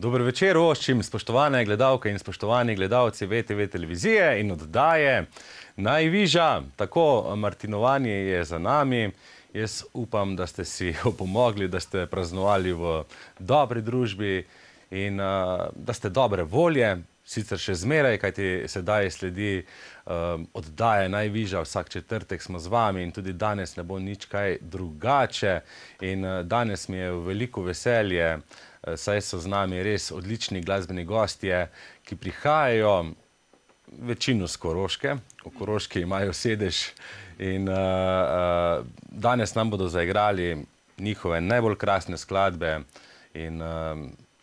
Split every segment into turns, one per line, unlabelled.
Dober večer, voščim, spoštovane gledalke in spoštovani gledalci VTV televizije in oddaje Najviža. Tako, martinovanje je za nami. Jaz upam, da ste si opomogli, da ste praznovali v dobri družbi in da ste dobre volje. Sicer še zmeraj, kajti sedaj sledi oddaje Najviža, vsak četrtek smo z vami in tudi danes ne bo nič kaj drugače. In danes mi je veliko veselje, saj so z nami res odlični glasbeni gostje, ki prihajajo večino z Koroške. V Koroški imajo sedež in danes nam bodo zaigrali njihove najbolj krasne skladbe in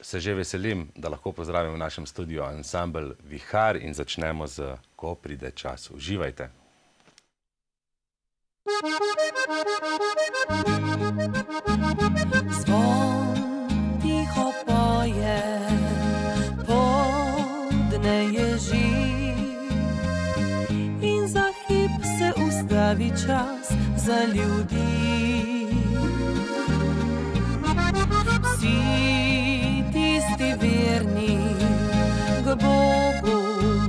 se že veselim, da lahko pozdravim v našem studiu ansambel Vihar in začnemo z Ko pride čas. Uživajte.
Zvon tiho poje, podne ježi in za hip se ustavi čas za ljudi. Vsi tisti verni k Bogu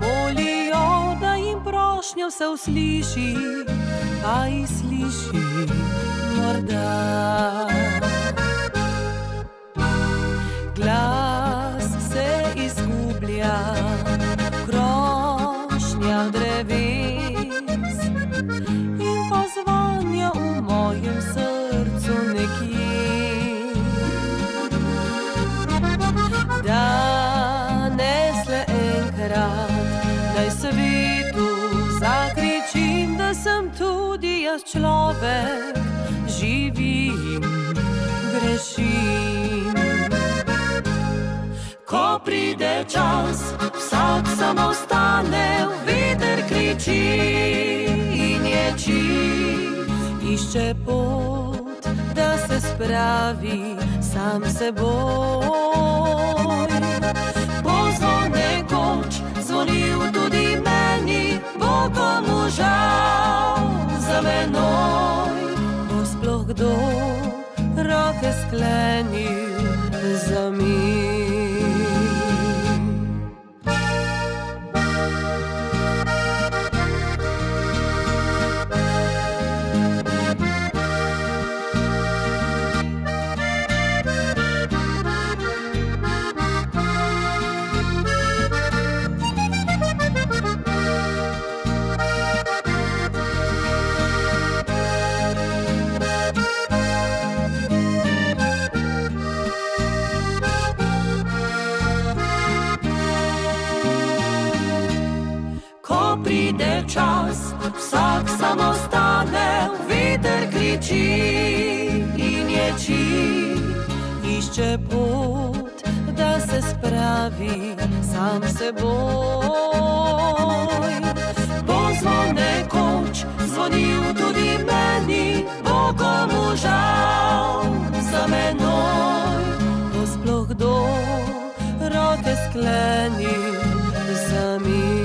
molijo, da jim prošnja vse usliši, a jih sliši morda. Glas se izgublja, krošnja dreves in pozvanja v mojem srcu nekje. Danes le enkrat naj svetu zakričim, da sem tudi jaz človek, živim, grešim. Ko pride čas, vsak samo ostane, v veter kriči in ječi, išče pot, da se spravi sam seboj. Bo zvon nekoč zvonil tudi meni, bo komu žal za menoj. Bo sploh kdo roke sklenil za mir. Pride čas, vsak samo stane, v veter kriči in ječi, išče pot, da se spravi sam seboj. Bo zvon nekoč zvonil tudi meni, bo komu žal za menoj. Bo sploh kdo roke sklenil za mir.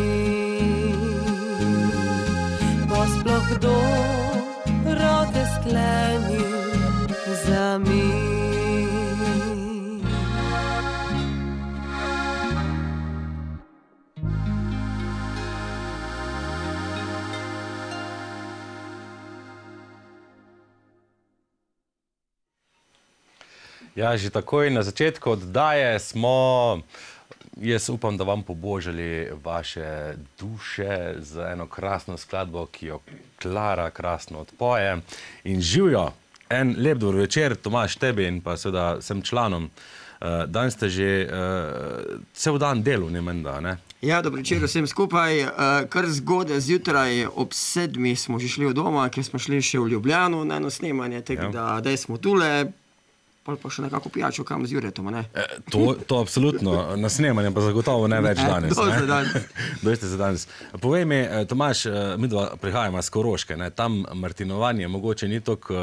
Sploh kdo roke sklenil za mir.
Ja, že takoj na začetku oddaje smo, jaz upam, da vam pobožali vaše duše z eno krasno skladbo, ki jo Klara krasno odpoje. In živijo, en lep dober večer, Tomaž, tebi in pa seveda vsem članom danes ste že cel dan delu, ne menda, ne?
Ja, dobro večer vsem skupaj. Kar zgodaj zjutraj ob 7 smo že šli od doma, ker smo šli še v Ljubljano na eno snemanje, tako da daj smo tule, pa še nekako pijačo kam z Juretom, ne?
To absolutno, na snemanje pa zagotovo ne več danes. Dosti za danes. Povej mi, Tomaž, mi dva prihajamo s Koroške, ne? Tam martinovanje mogoče ni tako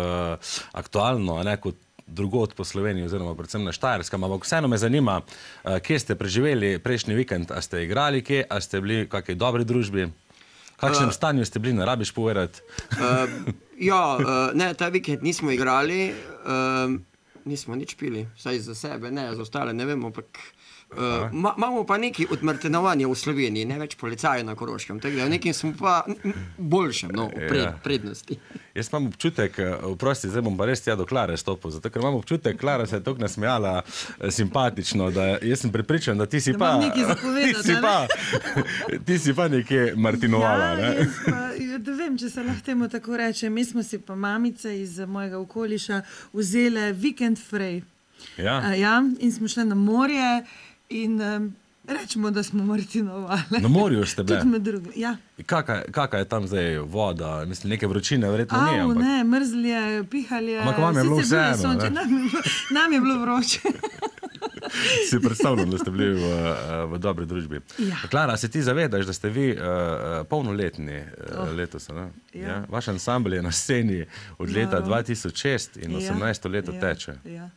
aktualno, ne, kot drugod po Sloveniji oziroma predvsem na Štajerskem, ampak vseeno me zanima, kje ste preživeli prejšnji vikend, a ste igrali kje, a ste bili v kakej dobri družbi? V kakšnem stanju ste bili, ne rabiš povedati?
Ne, ta vikend nismo igrali, nismo nič pili, vsaj za sebe, ne, za ostale ne vemo, ampak imamo pa nekaj od martinovanja v Sloveniji, ne več policajev na Koroškem, tako da nekim smo pa boljšem, prednosti.
Jaz imam občutek, oprosti, zdaj bom pa res do Klare stopil, zato ker imam občutek, Klara se je toliko nasmejala simpatično, da jaz sem prepričan, da ti si pa... Ti si pa nekje martinovala, ne?
Ja, jaz pa, da vem, če se lahko temu tako reče, mi smo si pa mamice iz mojega okoliša vzele vikend fraj. Ja, in smo šli na morje in rečemo, da smo martinovali.
Na morju ste bile?
Tudi med drugim, ja.
Kaka je tam zdaj voda? Mislim, neke vročine verjetno ni, ampak...
ne, mrzlje, pihalje.
Ampak vam je bilo vseeno, ne?
Nam je bilo vroče.
Si predstavljam, da ste bili v dobri družbi.
Ja.
Klara, se ti zavedaš, da ste vi polnoletni letos, ne? Ja. Vaš ansambl je na sceni od leta 2006 in 18 leto teče.
Ja.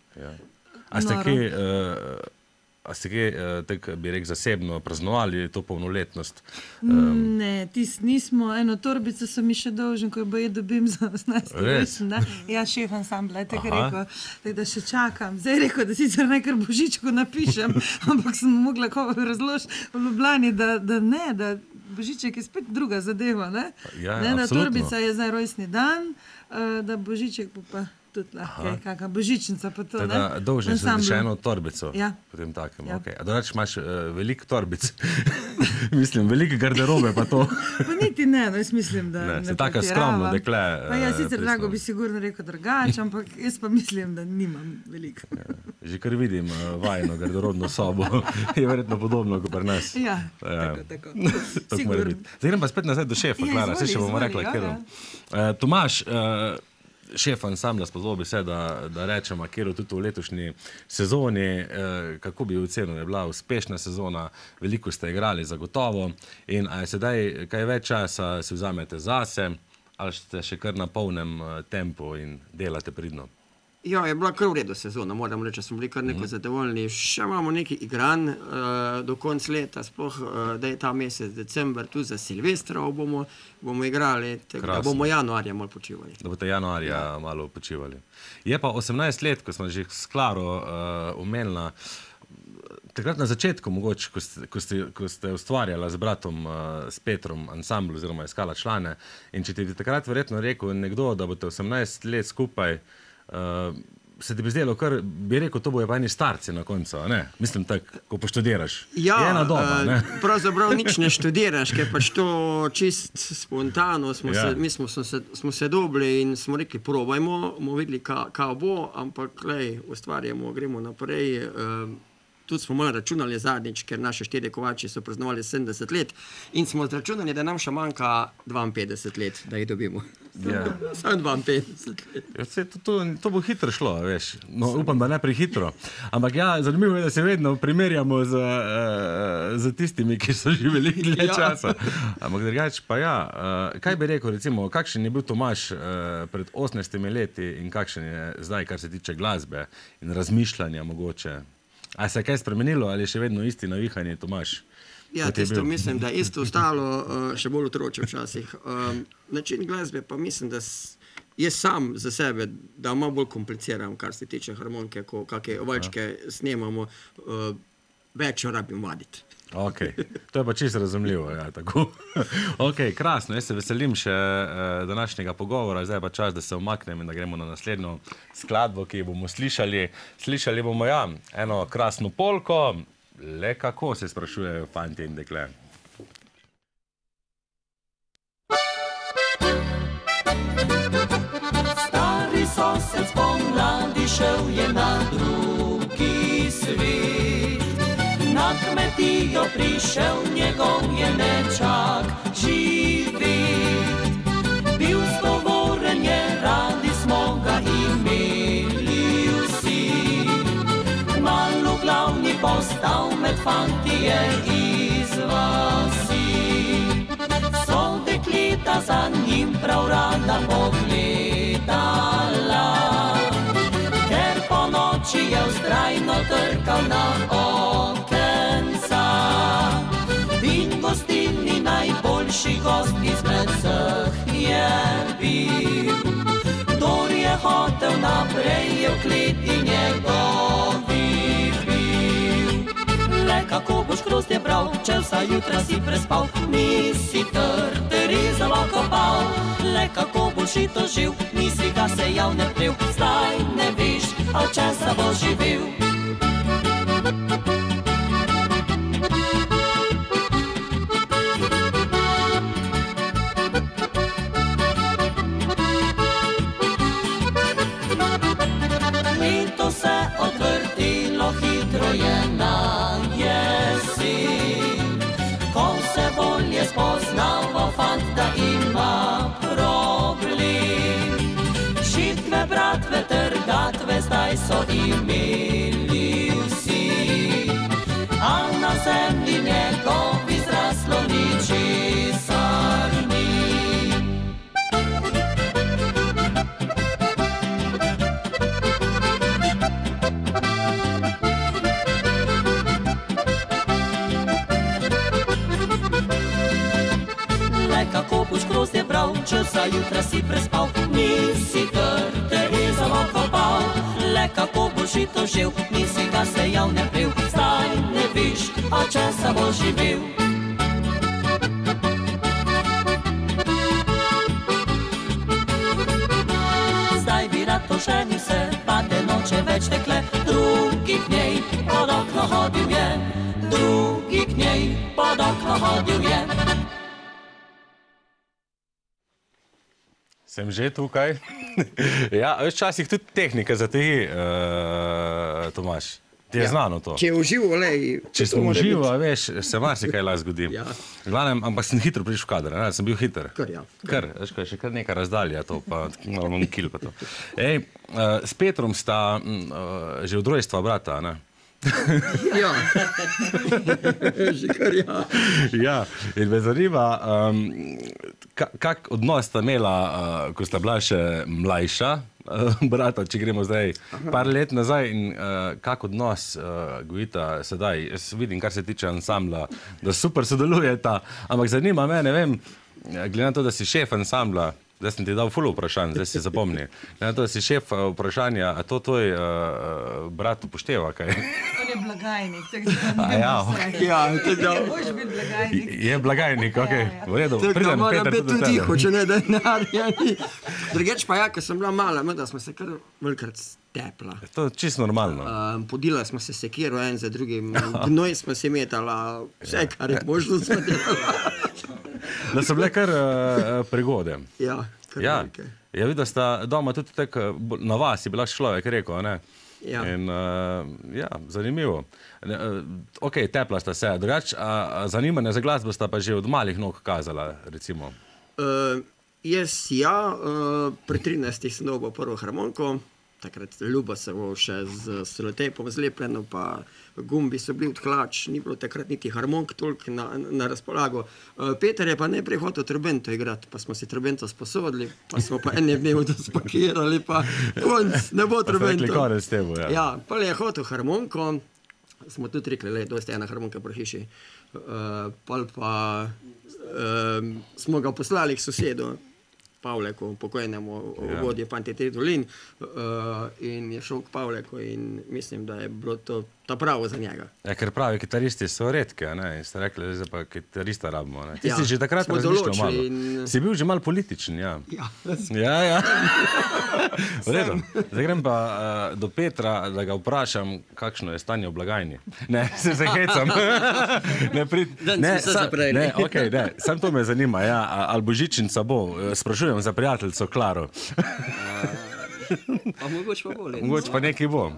A ste kje, tako bi rekel, zasebno praznovali to polnoletnost?
Ne, nismo. Eno torbico so mi še dolžen, ko jo dobim za 18. rečen. Ja, šef ansambla je tako rekel, tako da še čakam. Zdaj je rekel, da sicer nekaj Božičku napišem, ampak sem mogla razložiti v Ljubljani, da Božiček je spet druga zadeva, ne?
Ja,
da
absolutno.
torbica je zdaj rojstni dan, da Božiček pa tudi lahko, kakšna božičnica pa to, ne?
Teda dolžen si še eno torbico.
Ja.
Potem takem, okej. A drugače imaš veliko torbic? Mislim, veliko garderobe pa to.
Pa niti ne, no, jaz mislim, da ne
taka skromno dekle.
Pa ja, sicer Drago bi sigurno rekel drugače, ampak jaz pa mislim, da nimam veliko.
Že kar vidim vajno garderobno sobo, je verjetno podobno kot pri nas.
Ja, tako.
Sigurno. Zdaj grem pa spet nazaj do šefa, Klara, vse še bomo rekla, kjer. Tomaž, šef ansambla, spozval bi se, da rečemo, kjer tudi v letošnji sezoni, kako bi ocenil, je bila uspešna sezona, veliko ste igrali zagotovo in a je sedaj kaj več časa si vzamete zase, ali ste še kar na polnem tempu in delate pridno?
Ja, je bila kar v redu sezona, moram reči, smo bili kar nekaj zadovoljni. Še imamo nekaj igranj do konca leta, sploh da je ta mesec december, tu za Silvestra bomo igrali, da bomo januarja malo počivali.
Da boste januarja malo počivali. Je pa 18 let, ko smo že s Klaro omenila, takrat na začetku mogoče, ko ste ustvarjala z bratom, s Petrom ansambl oziroma iskala člane in če ti takrat verjetno rekel nekdo, da boste 18 let skupaj, se ti bi zdelo, kar bi rekel, to bojo pa eni starci na koncu, ne? Mislim tako, ko poštudiraš.
Ja,
je ena doba, ne?
Pravzaprav nič ne študiraš, ker pač to čist spontano, mi smo se dobili in smo rekli, probajmo, bomo videli, kaj bo, ampak ustvarjamo, gremo naprej. Tudi smo malo računali zadnjič, ker naše 4 kovači so praznovali 70 let in smo računali, da nam še manjka 52 let, da jih dobimo. Samo 52 let.
To bo hitro šlo, veš. No, upam, da ne prehitro. Ampak ja, zanimivo je, da se vedno primerjamo z tistimi, ki so živeli dlje časa. Ampak drugače pa ja, kaj bi rekel, recimo, kakšen je bil Tomaž pred 18 leti in kakšen je zdaj, kar se tiče glasbe in razmišljanja mogoče? A se je kaj spremenilo ali je še vedno isti navihanje Tomaž?
Ja, tisto mislim, da je isto ostalo, še bolj otroče včasih. Način glasbe pa mislim, da jaz sam za sebe, da malo bolj kompliciram, kar se tiče harmonike, ko kakšne ovačke snemamo, več jo rabim vaditi.
Ok, to je pa čisto razumljivo, ja, tako. Ok, krasno, jaz se veselim še današnjega pogovora, zdaj je pa čas, da se umaknem in da gremo na naslednjo skladbo, ki jo bomo slišali. Slišali bomo, ja, eno krasno polko, le kako se sprašujejo fantje in dekle.
Stari sosed spomladi šel je na drugi svet. Etijo prišel njegov je nečak živit. Bil stovoren je, radi smo ga imeli vsi. Kmalu glavni postal med fantije iz vasi. So dekleta za njim prav rada pogledala, ker po noči je vztrajno trkal na okenca. In gostilni najboljši gost izmed vseh je bil. Kdor je hotel naprej, je v kleti njegovi bil. Le kako boš krozdje bral, če vsa jutra si prespal, nisi trd rezalo kopal. Le kako boš žito živ, nisi ga sejal ne plev, zdaj ne veš, a česa boš živel. Leto se odvrtilo, hitro je na jesen. Ko se bolje spoznava fant, da ima problem. Žitve, bratve, trgatve zdaj so imeli vsi, a na zemlji njegovi zraslo ničesar ni. Le kako boš grozdje bral, če vsa jutra si prespal, nisi trd rezalo kopal. Le kako boš žito živ, nisi ga sejal ne plev, zdaj ne veš, a česa boš živel. Zdaj bi rad oženil se, pa te noče več tekle. Drugi k njej pod okno hodil je, drugi k njej pod okno hodil je.
Sem že tukaj. Ja, včasih tudi tehnika za te, Tomaž. Ti je znano to.
Če je uživo, lej.
Če smo uživo, veš, se marsikaj lahko zgodi.
Ja.
Glavnem, ampak sem hitro prišel v kader, ne? Sem bil hiter.
Kar, ja.
Veš, kaj, še kar neka razdalja to, pa malo imam kil pa to. Ej, s Petrom sta že od rojstva brata, ne?
Ja. Že kar ja.
Ja, in me zanima, kak odnos sta imela, ko sta bila še mlajša, brata, če gremo zdaj par let nazaj, in kak odnos gojita sedaj. Jaz vidim, kar se tiče ansambla, da super sodelujeta, ampak zanima me, ne vem, glede na to, da si šef ansambla, zdaj sem ti dal ful vprašanj, zdaj si zapomni. Glede na to, da si šef vprašanja, a to tvoj brat upošteva, kaj?
On je blagajnik, tako da
A ja,
Ja, tako
boš biti blagajnik.
je blagajnik, okej. V redu,
da
pridem,
mora
Peter,
biti
tudi do
tudi tiho,
tebe.
če ne denarja ni. Drugeč pa ja, ko sem bila mala, da smo se kar velikrat stepla.
To je čisto normalno.
Podila smo se sekiro en za drugim, gnoj smo se metala, vse kar je možno smo delala.
Da so bile kar prigode.
Ja, kar
Ja,
velike.
ja, vidim, da sta doma tudi tako na vas, je bila človek rekel, ne?
Ja.
In ja, zanimivo. Ok, tepla sta se, drugač, zanimanje za glasbo sta pa že od malih nog kazala, recimo.
Jaz ja, pri 13 sem dobil prvo harmoniko, takrat ljubo se bo še z selotejpom zlepljeno, pa gumbi so bili odklač, ni bilo takrat niti harmonik toliko na razpolago. Peter je pa najprej hotel trobento igrati, pa smo si trobento sposodili, pa smo pa ene dnev to spakirali, pa konc, ne bo
Pa ste rekli,
trobento.
konec s tebo, ja.
Ja, pa je hotel harmoniko, smo tudi rekli, le, dosti ena harmonika pri hiši. Pol pa smo ga poslali k sosedu, Pavleku, pokojnemu vodje Fantje Dolin, in je šel k Pavleku in mislim, da je bilo to ta pravo za njega.
Ja, ker pravi kitaristi so redki, a ne? In ste rekli, zdaj pa kitarista rabimo, ne? Ti
Ja,
si že takrat
smo
razmišljal
določili
malo.
in-
Si bil že malo političen, ja.
Ja,
Ja. V redu. Zdaj grem pa do Petra, da ga vprašam, kakšno je stanje v blagajni. Ne, se hecam.
Danes vse zapreli.
Ne, okej, ne. Samo to me zanima, ja. Ali božičnica bo? Sprašujem za prijateljico Klaro.
Pa mogoče pa bolje.
Mogoče pa nekaj bo.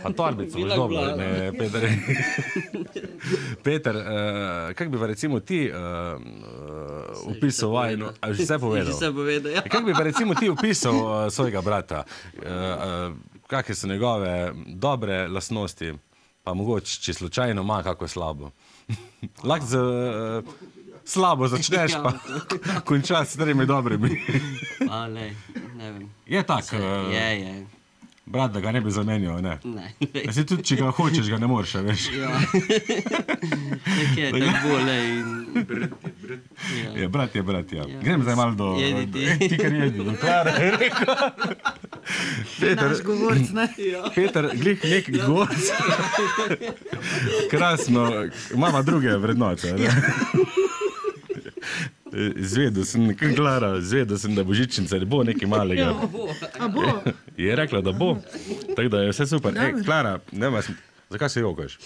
Pa torbico boš dobro, Peter. Peter, kak bi pa recimo ti opisal vajno, a že vse povedal?
Že vse povedal, ja.
Kak bi pa recimo ti opisal svojega brata? Kakve so njegove dobre lastnosti? Pa mogoče, če slučajno ima kako slabo. Lahko z slabo začneš, pa končaš s starimi dobrimi.
Pa lej, ne vem.
Je tak,
Je.
brat, da ga ne bi zamenjal, ne?
Ne.
Si tudi, če ga hočeš, ga ne moreš, veš?
Ja. Nekje, tako bo, lej.
Je, brat je brat, ja. Grem zdaj malo do...
Jedi ti.
Ti kar jedi, do Klara je rekel.
Naš govorc, ne?
Peter, glih nek govorc. Krasno, imamo druge vrednote, ne? Zvedel sem, Klara, zvedel sem, da božičnica ne bo nekaj malega.
A bo?
Je rekla, da bo. Tako da je vse super. Ej, Klara, nema, zakaj se jokaš?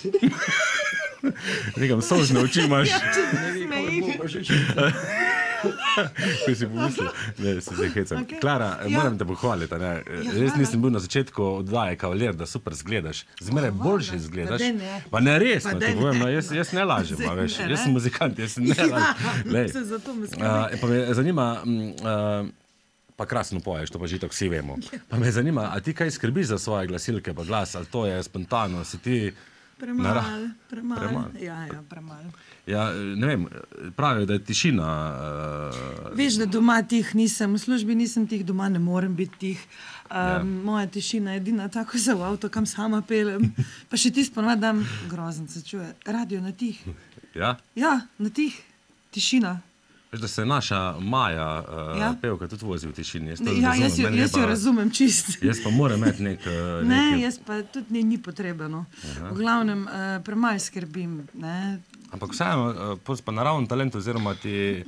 Nekam solzne oči imaš. Kaj si pomislil? Ne, se zdaj hecam.
Okay.
Klara, moram te pohvaliti. Ne? Res nisem bil na začetku oddaje Kavalir, da super zgledaš. Zmeraj boljše zgledaš. Pa ne resno, ti povem, no, jaz ne lažem, veš. Jaz sem muzikant, jaz ne lažem.
Se zato me skrbi.
Pa me zanima, pa krasno poješ, to pa že tako vsi vemo. Pa me zanima, a ti kaj skrbiš za svoje glasilke pa glas, ali to je spontano, si ti...
Premalo. Ja, premalo.
Ja, ne vem, pravijo, da je tišina...
Veš, da doma tih nisem, v službi nisem tih, doma ne morem biti tih. Moja tišina je edina tako za v avto, kam sama pelem. Pa še tisto ponovadi dam, grozno se čuje, radio na tih.
Ja?
Ja, na tih, tišina.
Veš, da se naša Maja, pevka, tudi vozi v tišini.
Jaz jo razumem čist.
Jaz pa moram imeti nek...
Ne, jaz pa tudi ni potrebno. V glavnem, premalo skrbim, ne.
Ampak vseeno, pa naravno talent oziroma ti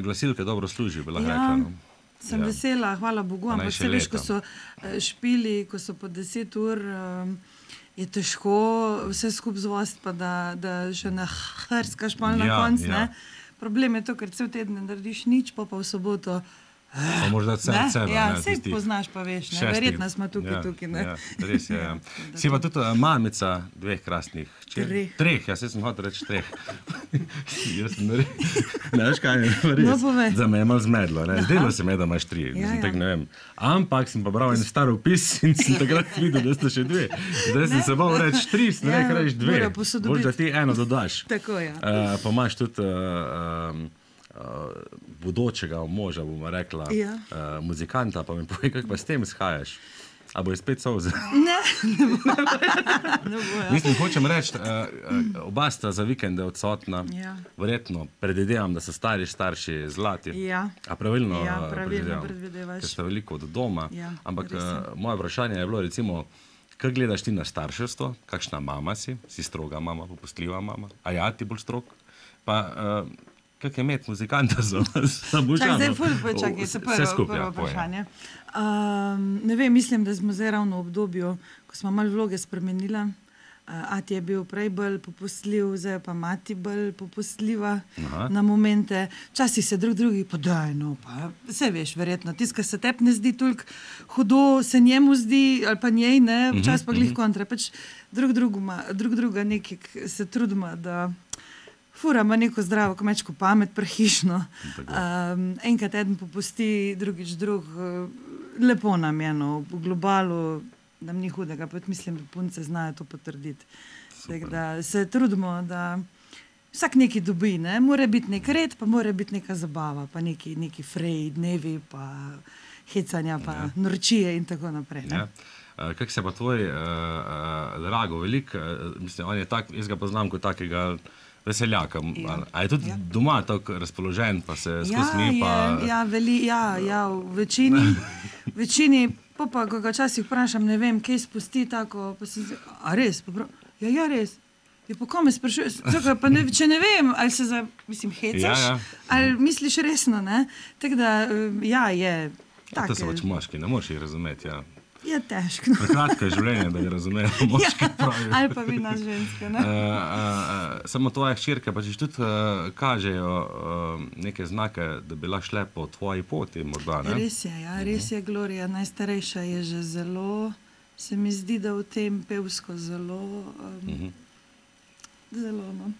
glasilke dobro služi, bi lahko rekla.
Sem vesela, hvala Bogu, ampak se veš, ko so špili, ko so po 10 ur, je težko vse skupaj zvost, pa da še na hrskaš pa na konc, ne. Problem je to, ker cel teden ne narediš nič, pa v soboto...
Pa možda sebe,
ja, vse poznaš pa veš, ne, verjetno smo tukaj, ne.
Ja, res je, ja. Si pa tudi mamica 2 krasnih čeri. 3, jaz sem hotel reči 3. Jaz sem ne veš kaj, res, za me je malo zmedlo, ne. Zdelo se me, da imaš 3, tak ne vem. Ampak sem pa bral en star opis in sem takrat videl, da ste še 2. Zdaj sem se bal reči 3, sem rekel reči 2. Bolj, da ti eno dodaš.
Tako, ja.
Pa imaš tudi... bodočega moža, bomo rekla, muzikanta, pa mi povej, kako pa s tem shajaš. A bo je spet solze?
Ne bo.
Mislim, hočem reči, oba sta za vikende odsotna. Verjetno predvidevam, da so starši zlati. A pravilno predvidevaš? Ker sta veliko od doma. Ampak moje vprašanje je bilo, recimo, kaj gledaš ti na starševstvo? Kakšna mama si? Si stroga mama, popustljiva mama? A ja, ti bolj strog? Pa... Kak je imeti muzikanta za božano?
Čakaj, se prvo vprašanje. Ne vem, mislim, da smo zdaj ravno v obdobju, ko smo malo vloge spremenila. Ati je bil prej bolj popustljiv, zdaj pa mati bolj popustljiva na momente. Včasih se drugi podaj, no pa vse veš, verjetno. Tiska se tep ne zdi toliko hudo, se njemu zdi, ali pa njej, ne, včasih pa glih kontra. Pač drug druga nekaj se trudimo, da... Fura ima neko zdravo kmečko pamet, prehišno. Enkrat eden popusti, drugič drug. Lepo nam je, no. V globalu nam ni hudega, pa mislim, da punce znajo to potrditi. Tako da se trudimo, da vsak nekaj dobi, ne. Mora biti nek red, pa mora biti neka zabava, pa neki frej, dnevi, pa hecanja, pa norčije in tako naprej, ne.
Kak se pa tvoj Drago velik, mislim, on je tak, jaz ga poznam kot takega veseljaka. A je tudi doma tako razpoložen, pa se skusni?
Ja, v večini, pa ko ga včasih vprašam, ne vem, kaj spusti tako, pa se zdi, a res? Ja, res. Ja, pa kome sprašuješ? Če ne vem, ali se hecaš, ali misliš resno, ne? Tako da, ja, je.
To so pač moški, ne moreš jih razumeti, ja.
Je težko.
Kratko je življenje, da ga razumejo moški pravijo.
Ali pa vi nas ženske, ne?
Samo tvoje hčerke pa čiš tudi kažejo neke znake, da bi lahko šle po tvoji poti morda, ne?
Res je, ja, res je. Gloria, najstarejša je že zelo, se mi zdi, da v tem pevsko zelo, no.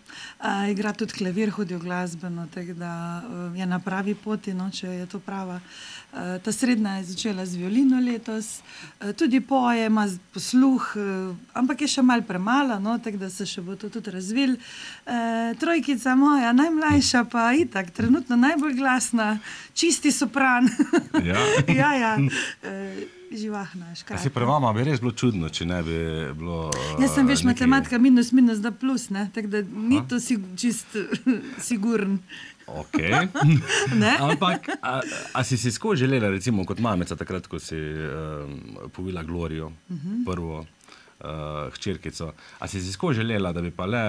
Igra tudi klavir, hodi v glasbeno, tako da je na pravi poti, no, če je to prava. Ta srednja je začela z violino letos, tudi poje, ima posluh, ampak je še malo premala, no, tako da se še bo to tudi razvil. Trojkica moja, najmlajša pa itak, trenutno najbolj glasna, čisti sopran. Ja. Živahna, škrata.
Si pri vama bi res bilo čudno, če ne bi bilo...
Jaz sem, veš, matematika minus da plus, ne? Tako da ni to čist sigurn.
Ok. Ampak, a si skozi želela, recimo, kot mamica, takrat, ko si povila Glorijo, prvo hčerkico, a si skozi želela, da bi pa le...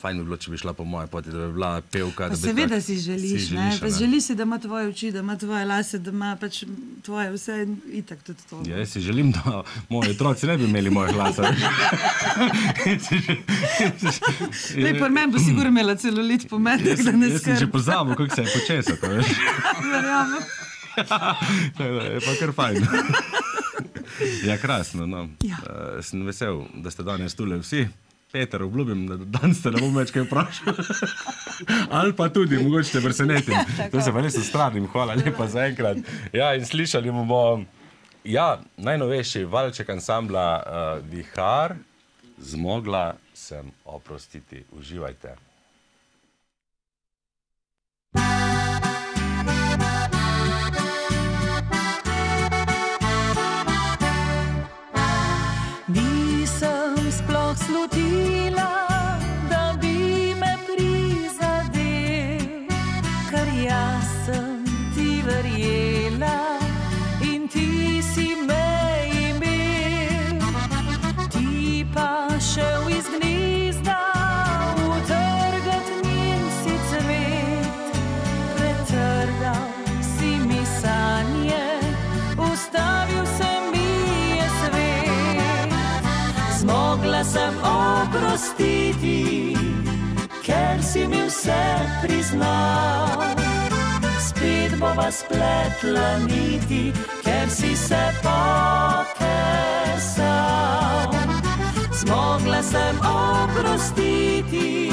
Fajn bi bilo, če bi šla po moje poti, da bi bila pevka.
Pa seveda si želiš, ne? Želi si, da ima tvoje oči, da ima tvoje lase, da ima pač tvoje vse itak tudi to.
Ja, jaz si želim, da moji otroci ne bi imeli mojih lasov.
Lej, por meni bo sigurno imela celulit po meni, da ne skrbi.
Jaz sem že pozabil, kako se je počesati, veš.
Verjamem.
Je pa kar fajn. Ja, krasno, no. Sem vesel, da ste danes tule vsi. Peter, obljubim, da danes te ne bom več kaj vprašal. Ali pa tudi, mogoče te presenetim. To se pa res ustranim, hvala lepa za enkrat. Ja, in slišali bomo, najnovejši valček ansambla Vihar, Zmogla sem oprostiti. Uživajte.
Sploh slutila, da bi me prizadel, ker jaz sem ti verjela in ti si me imel. Ti pa šel iz gnezda, utrgat njen si cvet, pretrgal si mi sanje, ustavil se mi je svet. Zmogla sem oprostiti, ker si mi vse priznal. Spet bova spletla niti, ker si se pokesal. Zmogla sem oprostiti,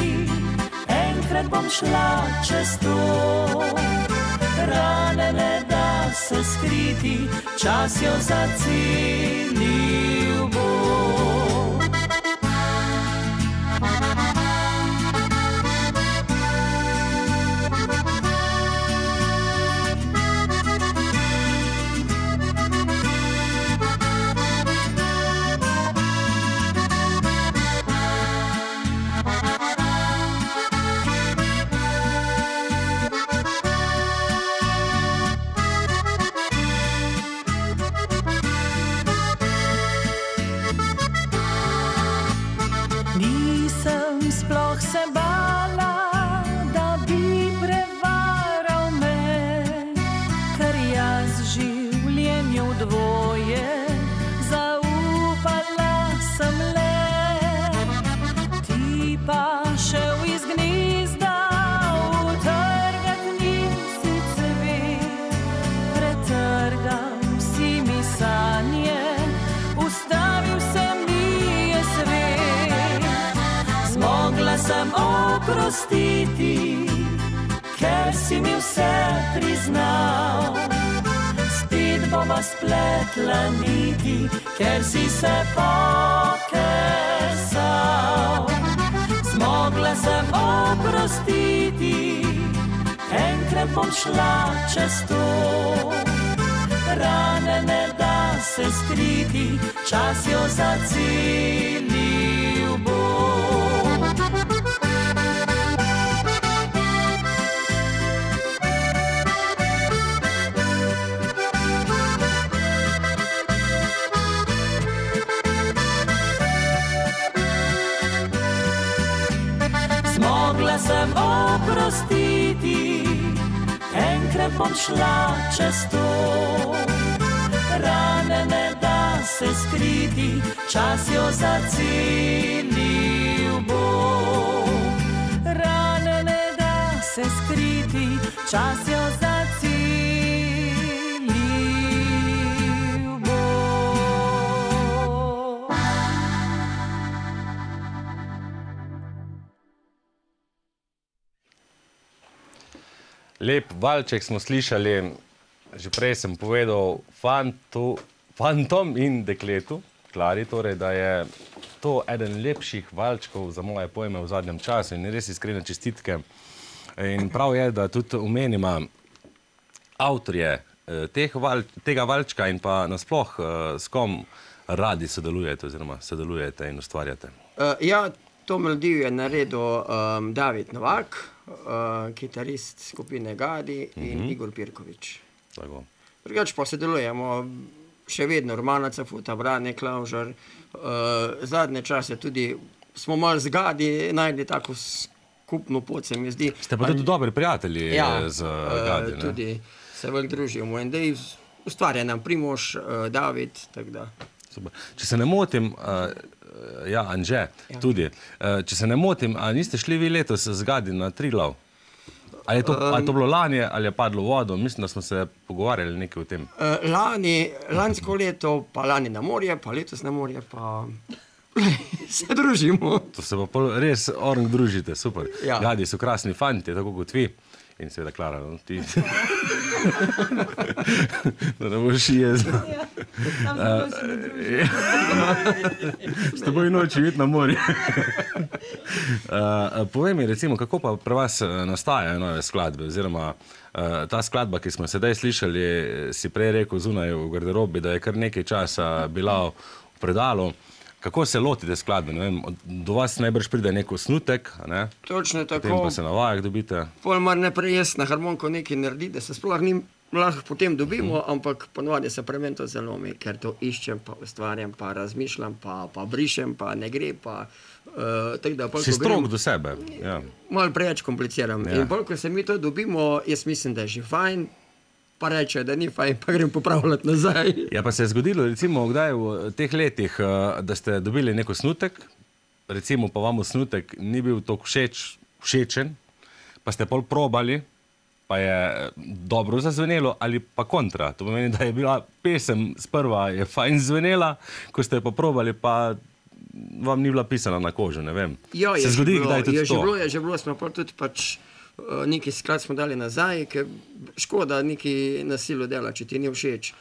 enkrat bom šla čez to. Rane ne da se skriti, čas jo zacelil bo. Sem oprostiti, ker si mi vse priznal. Spet bova spletla niti, ker si se pokesal. Zmogla sem oprostiti, enkrat bom šla čez to. Rane ne da se skriti, čas jo zacelil bo. Zmogla sem oprostiti, enkrat bom šla čez to. Rane se skriti, čas jo zacelil bo. Rane ne da se skriti, čas jo zacelil bo.
Lep valček smo slišali, že prej sem povedal fantom in dekletu, Klari, torej, da je to eden lepših valčkov za moje pojme v zadnjem času in res iskrene čestitke. In prav je, da tudi omenima avtorje tega valčka in pa nasploh s kom radi sodelujete oziroma sodelujete in ustvarjate.
Ja, to melodijo je naredil David Novak, kitarist skupine Gadi in Igor Pirkovič.
Tako.
Drugače pa sodelujemo še vedno Romana Cafuta, Brane Klavžar. Zadnje čase tudi smo malo z Gadi najdli tako skupno pot, se mi zdi.
Ste pa tudi dobri prijatelji z Gadi, ne?
Tudi se veliko družimo in dej ustvarja nam Primož, David, tako da.
Super. Če se ne motim, ja, Anže, tudi, če se ne motim, a niste šli vi letos z Gadi na Triglav? Ali je to bilo lani, ali je padlo vodo? Mislim, da smo se pogovarjali nekaj o tem.
Lansko leto, pa lani na morje, pa letos na morje, pa se družimo.
To se pa res orang družite, super.
Ja.
Gadi so krasni fanti, tako kot vi. In seveda Klara, no, ti. Da ne boš jezna. S teboj noči iti na morje. Povej mi, recimo, kako pa pri vas nastajajo nove skladbe, oziroma ta skladba, ki smo sedaj slišali, si prej rekel zunaj v garderobi, da je kar nekaj časa bila v predalu. Kako se lotite skladbe? Ne vem, do vas najbrž pride nek osnutek, ne?
Točno tako.
Potem pa se na vajah dobite.
Pol mar najprej jaz na harmoniko nekaj naredi, da se sploh lahko potem dobimo, ampak ponovadi se pri meni to zalomi, ker to iščem, pa ustvarjam, pa razmišljam, pa brišem, pa ne gre, pa
si strog do sebe. Ja.
Malo preveč kompliciram.
Ja.
In bolj, ko se mi to dobimo, jaz mislim, da je že fajn, pa reče, da ni fajn, pa grem popravljati nazaj.
Ja, pa se je zgodilo, recimo, kdaj v teh letih, da ste dobili nek osnutek, recimo pa vam osnutek ni bil toliko všečen, pa ste pol probali, pa je dobro zazvenelo ali pa kontra. To pomeni, da je bila pesem sprva je fajn zvenela, ko ste pa probali, pa vam ni bila pisana na kožo, ne vem.
Jo,
se zgodi, kdaj tudi to?
Je že bilo, smo pa tudi pač neki sklad smo dali nazaj, ker škoda neki na silo dela, če ti ni všeč.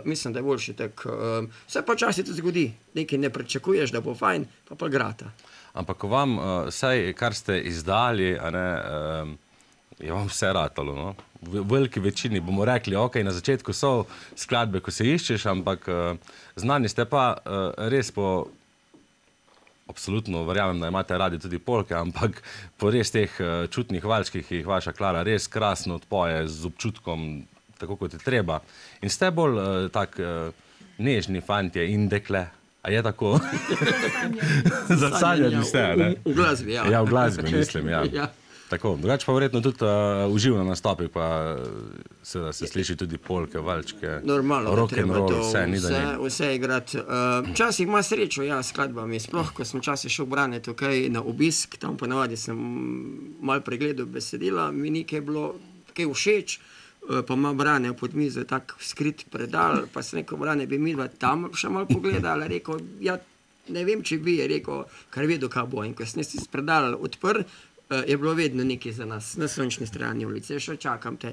Mislim, da je boljši tak. Vse pa časi tudi zgodi, nekaj ne pričakuješ, da bo fajn, pa grata.
Ampak ko vam vsaj, kar ste izdali, a ne, je vam vse ratalo, no? V veliki večini bomo rekli, ok, na začetku so skladbe, ko se iščeš, ampak znani ste pa res po absolutno verjamem, da imate radi tudi polke, ampak po res teh čutnih valčkih, ki jih vaša Klara res krasno odpoje z občutkom, tako kot je treba. In ste bolj tak nežni fantje in dekle. A je tako? Zasanjani ste, ne?
V glasbi, ja.
Ja, v glasbi, mislim, ja.
Ja.
Tako, drugače pa verjetno tudi uživo na nastopih, pa seveda se sliši tudi polke, valčke,
normalno,
rock and roll, vse, ni da ni.
Vse igrati. Včasih ima srečo, ja, skladbami. Sploh, ko sem včasih šel brane tukaj na obisk, tam ponavadi sem malo pregledal besedila, mi nekaj bilo kaj všeč, pa ima Brane pod mizo tak skrit predal, pa sem rekel, Brane, bi midva tam še malo pogledala, rekel, ja, ne vem, če bi, je rekel, kar vedo, kaj bo. In ko sem si predal odprl, je bilo vedno nekaj za nas, na sončni strani ulice, še čakam te,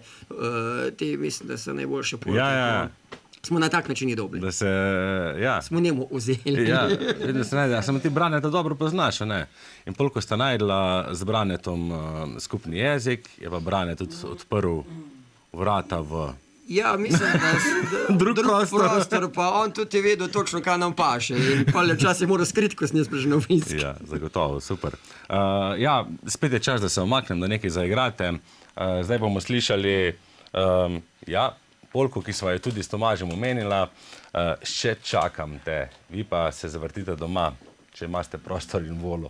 te mislim, da so najboljše polke.
Ja.
Smo na tak način dobili.
Da se, ja.
Smo njemu vzeli.
Ja, vedno se najde, samo ti Braneta dobro poznaš, ne? In pol, ko sta najdla z Branetom skupni jezik, je pa Branet tudi odprl vrata v...
Ja, mislim, da
drug prostor,
pa on tudi je vedel točno, kaj nam paše. In pa le čas je moral skriti, ko sem jaz prišel na obisk.
Ja, zagotovo, super. Ja, spet je čas, da se omaknem, da nekaj zaigrate. Zdaj bomo slišali, ja, polko, ki sva jo tudi s Tomažem omenila. Še čakam te, vi pa se zavrtite doma, če imate prostor in volo.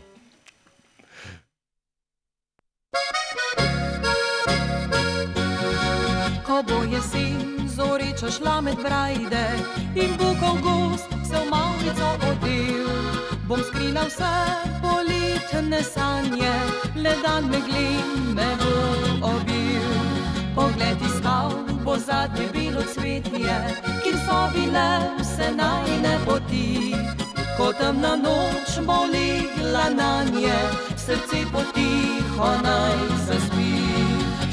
Ko bo jesen, zoriča šla med brajde in bukov gost se v mavrico odel. Bom skrila vse politne sanje, le dan meglin me bo obil. Pogled iskal bo zadnje bilo cvetje, kjer so bile vse najine poti. Ko temna noč bo legla nanje, srce potiho naj zaspi.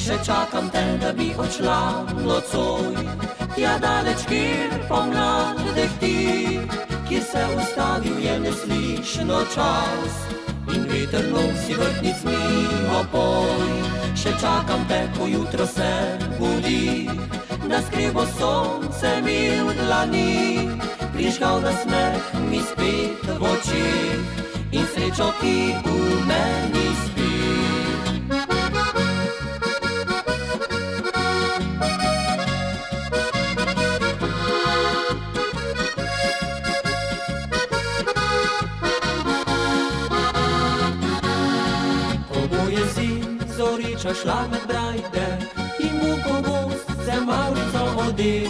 Še čakam te, da bi odšla nocoj, tja daleč, kjer pomlad dehti, kjer se ustavil je neslišno čas in veter nosi vrtnic mimo poj. Še čakam te, ko jutro se budi, da skrivo sonce mi v dlani, prižgal nasmeh mi spet v očih in srečo, ki v meni spi. Zoriča šla med brajde in mu gost se mavrico odel.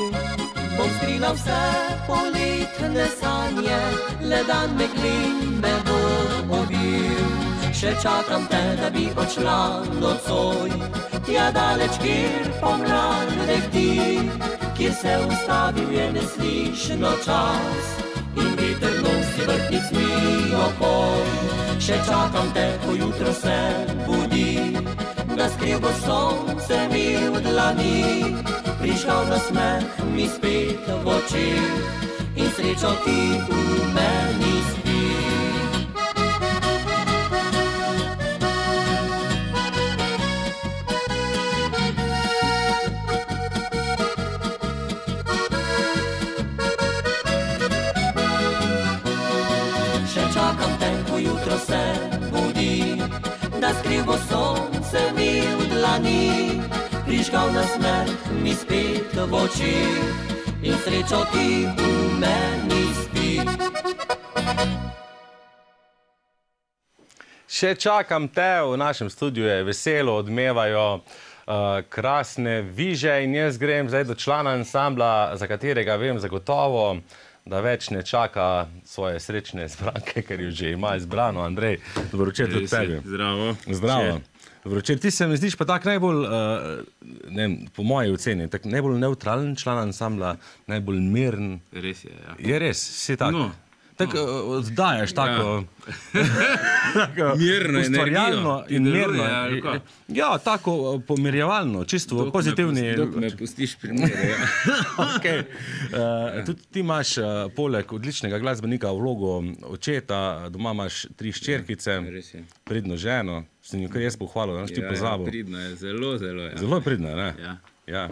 Bom skrila vse poletne sanje, le dan meglin me bo obil. Še čakam te, da bi odšla nocoj, tja daleč, kjer pomlad dehti, kjer se ustavil je neslišno čas in veter nosi vrtnic mimo poj. Še čakam te, ko jutro se budi, da skrivo sonce mi v dlani, prižgal nasmeh mi spet v očih in srečo, ki v meni spi. Še čakam te, ko jutro se budi, da skrivo sonce mi v dlani, prižgal nasmeh mi spet v očih in srečo, ki v meni spi.
Še čakam te, v našem studiu je veselo, odmevajo krasne viže in jaz grem zdaj do člana ansambla, za katerega vem zagotovo, da več ne čaka svoje srečne izbranke, ker jo že ima izbrano. Andrej, dobro večer tudi tebi.
Zdravo.
Zdravo. Dobro večer. Ti se mi zdiš pa tak najbolj, po moji oceni, tak najbolj neutralen član ansambla, najbolj miren.
Res je, ja.
Je res, si tak.
No.
Tako oddajaš tako
mirno
ustvarjalno in mirno. Ja, tako pomirjevalno, čisto pozitivni.
Dok me pustiš primere, ja.
Okay. Tudi ti imaš poleg odličnega glasbenika vlogo očeta, doma imaš 3 hčerkice, pridno ženo, sem jo kar jaz pohvalil, da ti pozabil.
Ja, pridna je, zelo, ja.
Zelo pridna, ne?
Ja.
Ja.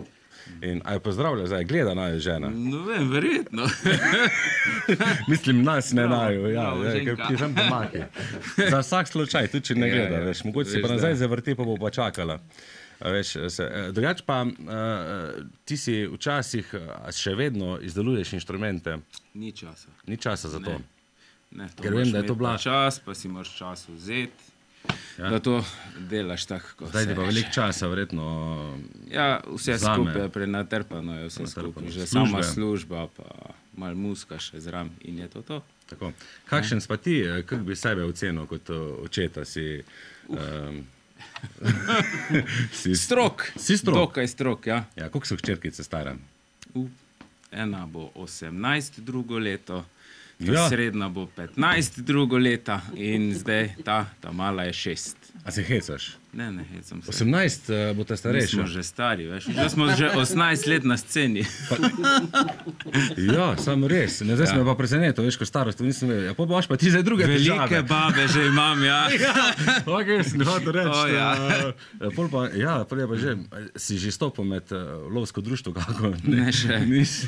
In aj pozdravlja zdaj, gleda naj žena.
No vem, verjetno.
Mislim, nas ne naju, ja, ker ti sem pomaki. Za vsak slučaj, tudi če ne gleda, veš, mogoče si pa nazaj zavrti, pa bo pa čakala. Drugač pa, ti si včasih še vedno izdeluješ inštrumente.
Ni časa.
Ni časa za to.
Ne,
ker vem, da je to bila...
čas, pa si moraš čas vzeti. Ja. Da to delaš tako, kot
zdaj ti pa veliko časa, verjetno.
Ja, vse skupaj prenatrpano je vse skupaj. Že sama služba, pa malo muska še zram in je to.
Tako. Kakšen pa ti, kako bi sebe ocenil kot očeta? Si
strok.
Si strok?
Dokaj strok, ja.
Ja, koliko so hčerkice stare?
Ena bo 18 drugo leto. Srednja bo 15 drugo leta in zdaj ta mala je 6.
A se hecaš?
Ne, hecam se.
18 bo ta starejša?
Mi smo že stari, veš. Že smo že 18 let na sceni.
Ja, samo res. Zdaj smo pa preseneto, veš, ko starost, nisem vedel. Ja, pa boš pa ti zdaj druge težave.
Velike babe že imam, ja.
Ok, sem hotel reči. Ja, pol je pa že. Si že stopil med lovsko društvo, kako?
Ne, še.
Nisi.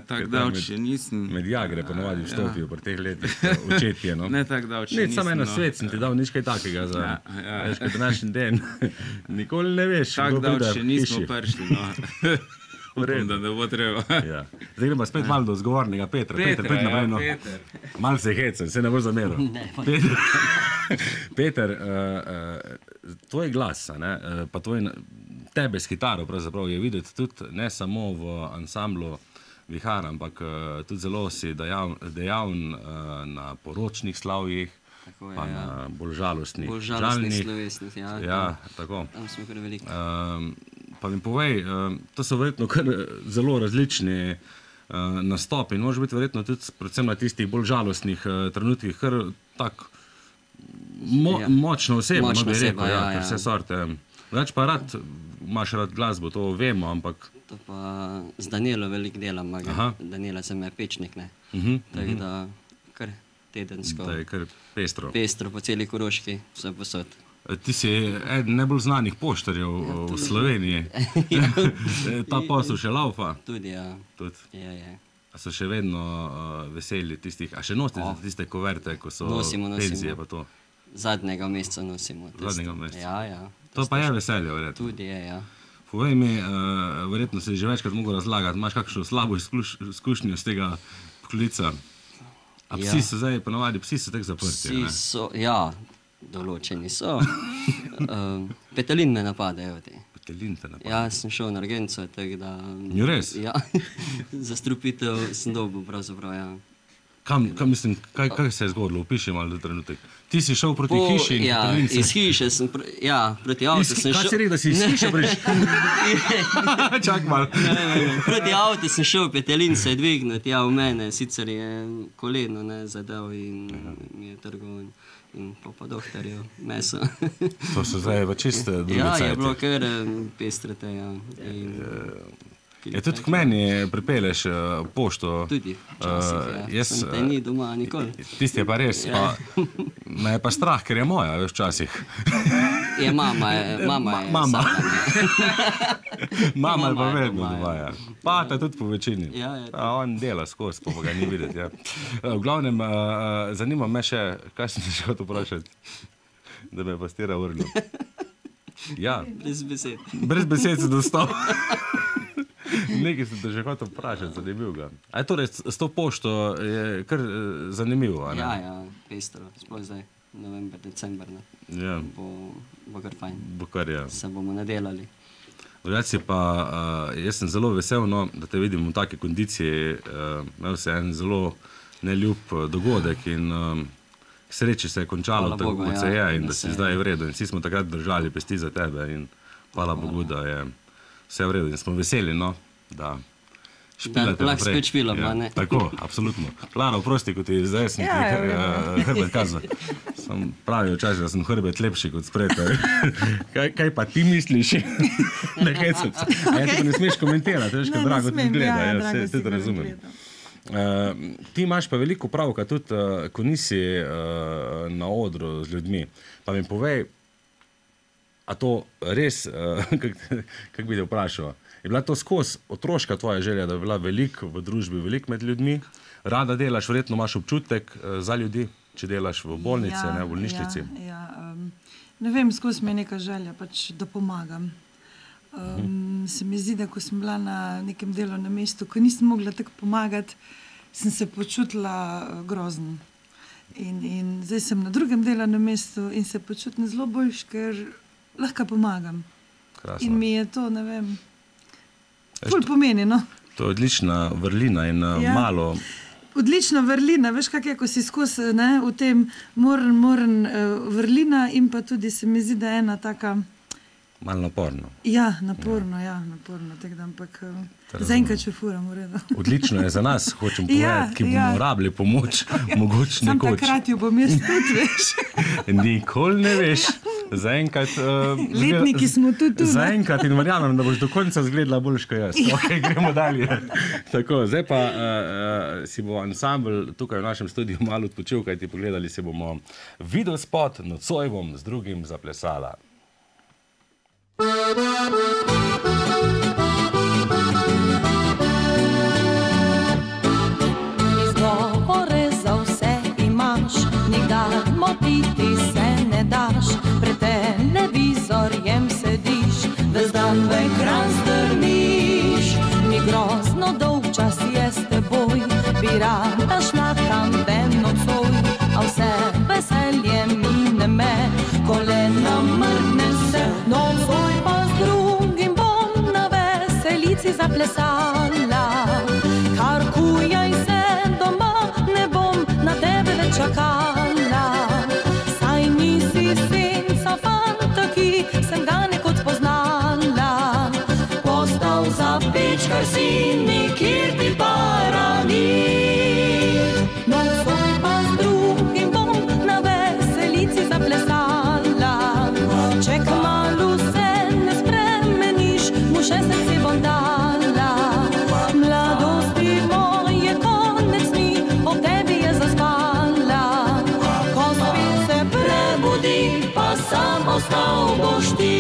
Tako davč še nisem.
Med jagre ponovadi vstopijo pri teh letih očetje, no.
Ne, tako davč še nisem.
Samo eno svet sem ti dal, nič kaj takega za današnji den. Nikoli ne veš,
kdo pride v hiši. Tako da še nismo prišli, no. Upam, da ne bo treba.
Zdaj gremo pa spet malo do zgovornega Petra. Peter. Malo se hecam, se ne bo zameril. Peter, tvoj glas, pa tebe s kitaro pravzaprav je videti tudi ne samo v ansamblu vihar, ampak tudi zelo si dejavn na poročnih slavjih, pa na bolj žalostnih
slovesnih,
ja, tako.
Tam smo kar veliko.
Pa mi povej, to so verjetno kar zelo različni nastopi in može biti verjetno tudi predvsem na tistih bolj žalostnih trenutkih kar tak močna oseba,
Močna
bi rekel,
oseba,
ker vse sorte. Več pa imaš rad glasbo, to vemo, ampak...
To pa z Danielo veliko delam, Daniela sem je pečnik, ne. Tako da kar tedensko.
Da je kar pestro.
Pestro po celi Koroški, vse posod.
Ti si eden najbolj znanih poštarjev v Sloveniji. Ta posel še laufa?
Tudi, ja.
Je. A so še vedno veseli tistih, a še nosite tiste koverte, ko so penzije pa to?
Zadnjega meseca nosimo.
Zadnjega meseca?
Ja.
To pa je veselje, verjetno?
Tudi je, ja.
Povej mi, verjetno si že večkrat mogel razlagati, imaš kakšno slabo izkušnjo z tega poklica? A psi so zdaj, ponovadi psi so tek zaprti, ne?
Psi so, ja, določeni so. Petelin me napadejo te.
Petelin te napadejo?
Ja, sem šel na urgenco, tako da...
Jo res?
Ja, zastrupitev sem dobil pravzaprav, ja.
Kam mislim, kaj se je zgodilo? Opiši malo trenutek. Ti si šel proti hiši in petelince?
Ja, iz hiše sem, proti avtu sem šel...
Kaj si rekel, da si iz hiše prišel? Čak malo.
Proti avtu sem šel petelince dvigniti, ja, v mene, sicer je koleno zadev in mi je trgal in pa doktorjev meso.
To so zdaj v čiste druge cajte.
Ja, je bilo kar pestrete, ja.
Ja, tudi k meni pripeleš pošto.
Tudi, včasih, ja. Sem te ni doma nikoli.
Tisti je pa res, me je pa strah, ker je moja, veš, včasih.
Je mama je
Mama je pa vedno doma, ja. Pata tudi po večini. On dela skozi, pa ga ni videti, ja. V glavnem, zanima me še, kaj sem še hotel vprašati, da me je pastira vrnil. Ja.
Brez besed.
Brez besed si dostal. Nekaj sem te že hotel vprašati, zanimiv ga. A je torej, s to pošto je kar zanimivo, a ne?
Ja, pestro, sploh zdaj, november, december, ne.
Ja.
Bo kar fajn.
Bo kar, ja.
Se bomo nadelali.
Drugače pa, jaz sem zelo vesel, no, da te vidim v taki kondiciji, imel se en zelo neljub dogodek in sreči se je končalo tako, kot se je in da si zdaj v redu. In vsi smo takrat držali pesti za tebe in hvala Bogu, da je vse v redu in smo veseli, no, da špilate naprej.
Lahko spet špilamo, ne?
Tako, absolutno. Klara, oprosti, kot ti zdaj sem ti hrbet kazal. Sem pravil včasih, da sem hrbet lepši kot spred. Kaj pa ti misliš? Ne hecam se. A ja, ti ne smeš komentirati, veš, kaj drago ti gleda. Ja, se tudi razumem. Ti imaš pa veliko pravka tudi, ko nisi na odru z ljudmi. Pa mi povej, a to res, kako bi te vprašal, je bila to skozi otroška tvoja želja, da je bila veliko v družbi, veliko med ljudmi? Rada delaš, verjetno imaš občutek za ljudi, če delaš v bolnici, ne v bolnišnici?
Ja. Ne vem, skozi mi je neka želja, pač, da pomagam. Se mi zdi, da ko sem bila na nekem delovnem mestu, ko nisem mogla tako pomagati, sem se počutila grozno. In zdaj sem na drugem delovnem mestu in se počutim zelo boljš, ker lahko pomagam.
Krasno.
In mi je to, ne vem, ful pomeni, no.
To je odlična vrlina in malo...
Odlična vrlina, veš, kak je, ko si skozi, ne, v tem moren vrlina in pa tudi se mi zdi, da je ena taka...
Malo naporno.
Ja, naporno, tako da, ampak zaenkrat še furam v redu.
Odlično je za nas, hočem povedati, ki bomo rabili pomoč, mogoče nekoč.
Sam takrat jo bom jaz tudi, veš.
Nikoli ne veš. Zaenkrat...
Letniki smo tudi.
Zaenkrat in verjamem, da boš do konca zgledala boljš kot jaz. Ok, gremo dalje. Tako, zdaj pa si bo ansambl tukaj v našem studiu malo odpočil, kajti pogledali si bomo videospot Nocoj bom z drugim zaplesala.
Izgovore za vse imaš, nikdar motiti se ne daš. Pred televizorjem sediš, ves dan v ekran strmiš. Mi grozno dolg čas je s teboj, bi rada šla kam ven nocoj, a vse veselje mine me, kolena mrdne se. Nocoj pa z drugim bom na veselici zaplesala.
zapečkar si, nikjer ti para ni.
Nocoj pa z drugim bom na veselici zaplesala. Če kmalu se ne spremeniš, mu še srce bom dala. Mladosti moje konec ni, ob tebi je zaspala. Ko spet se prebudi,
Pa sam ostal boš ti.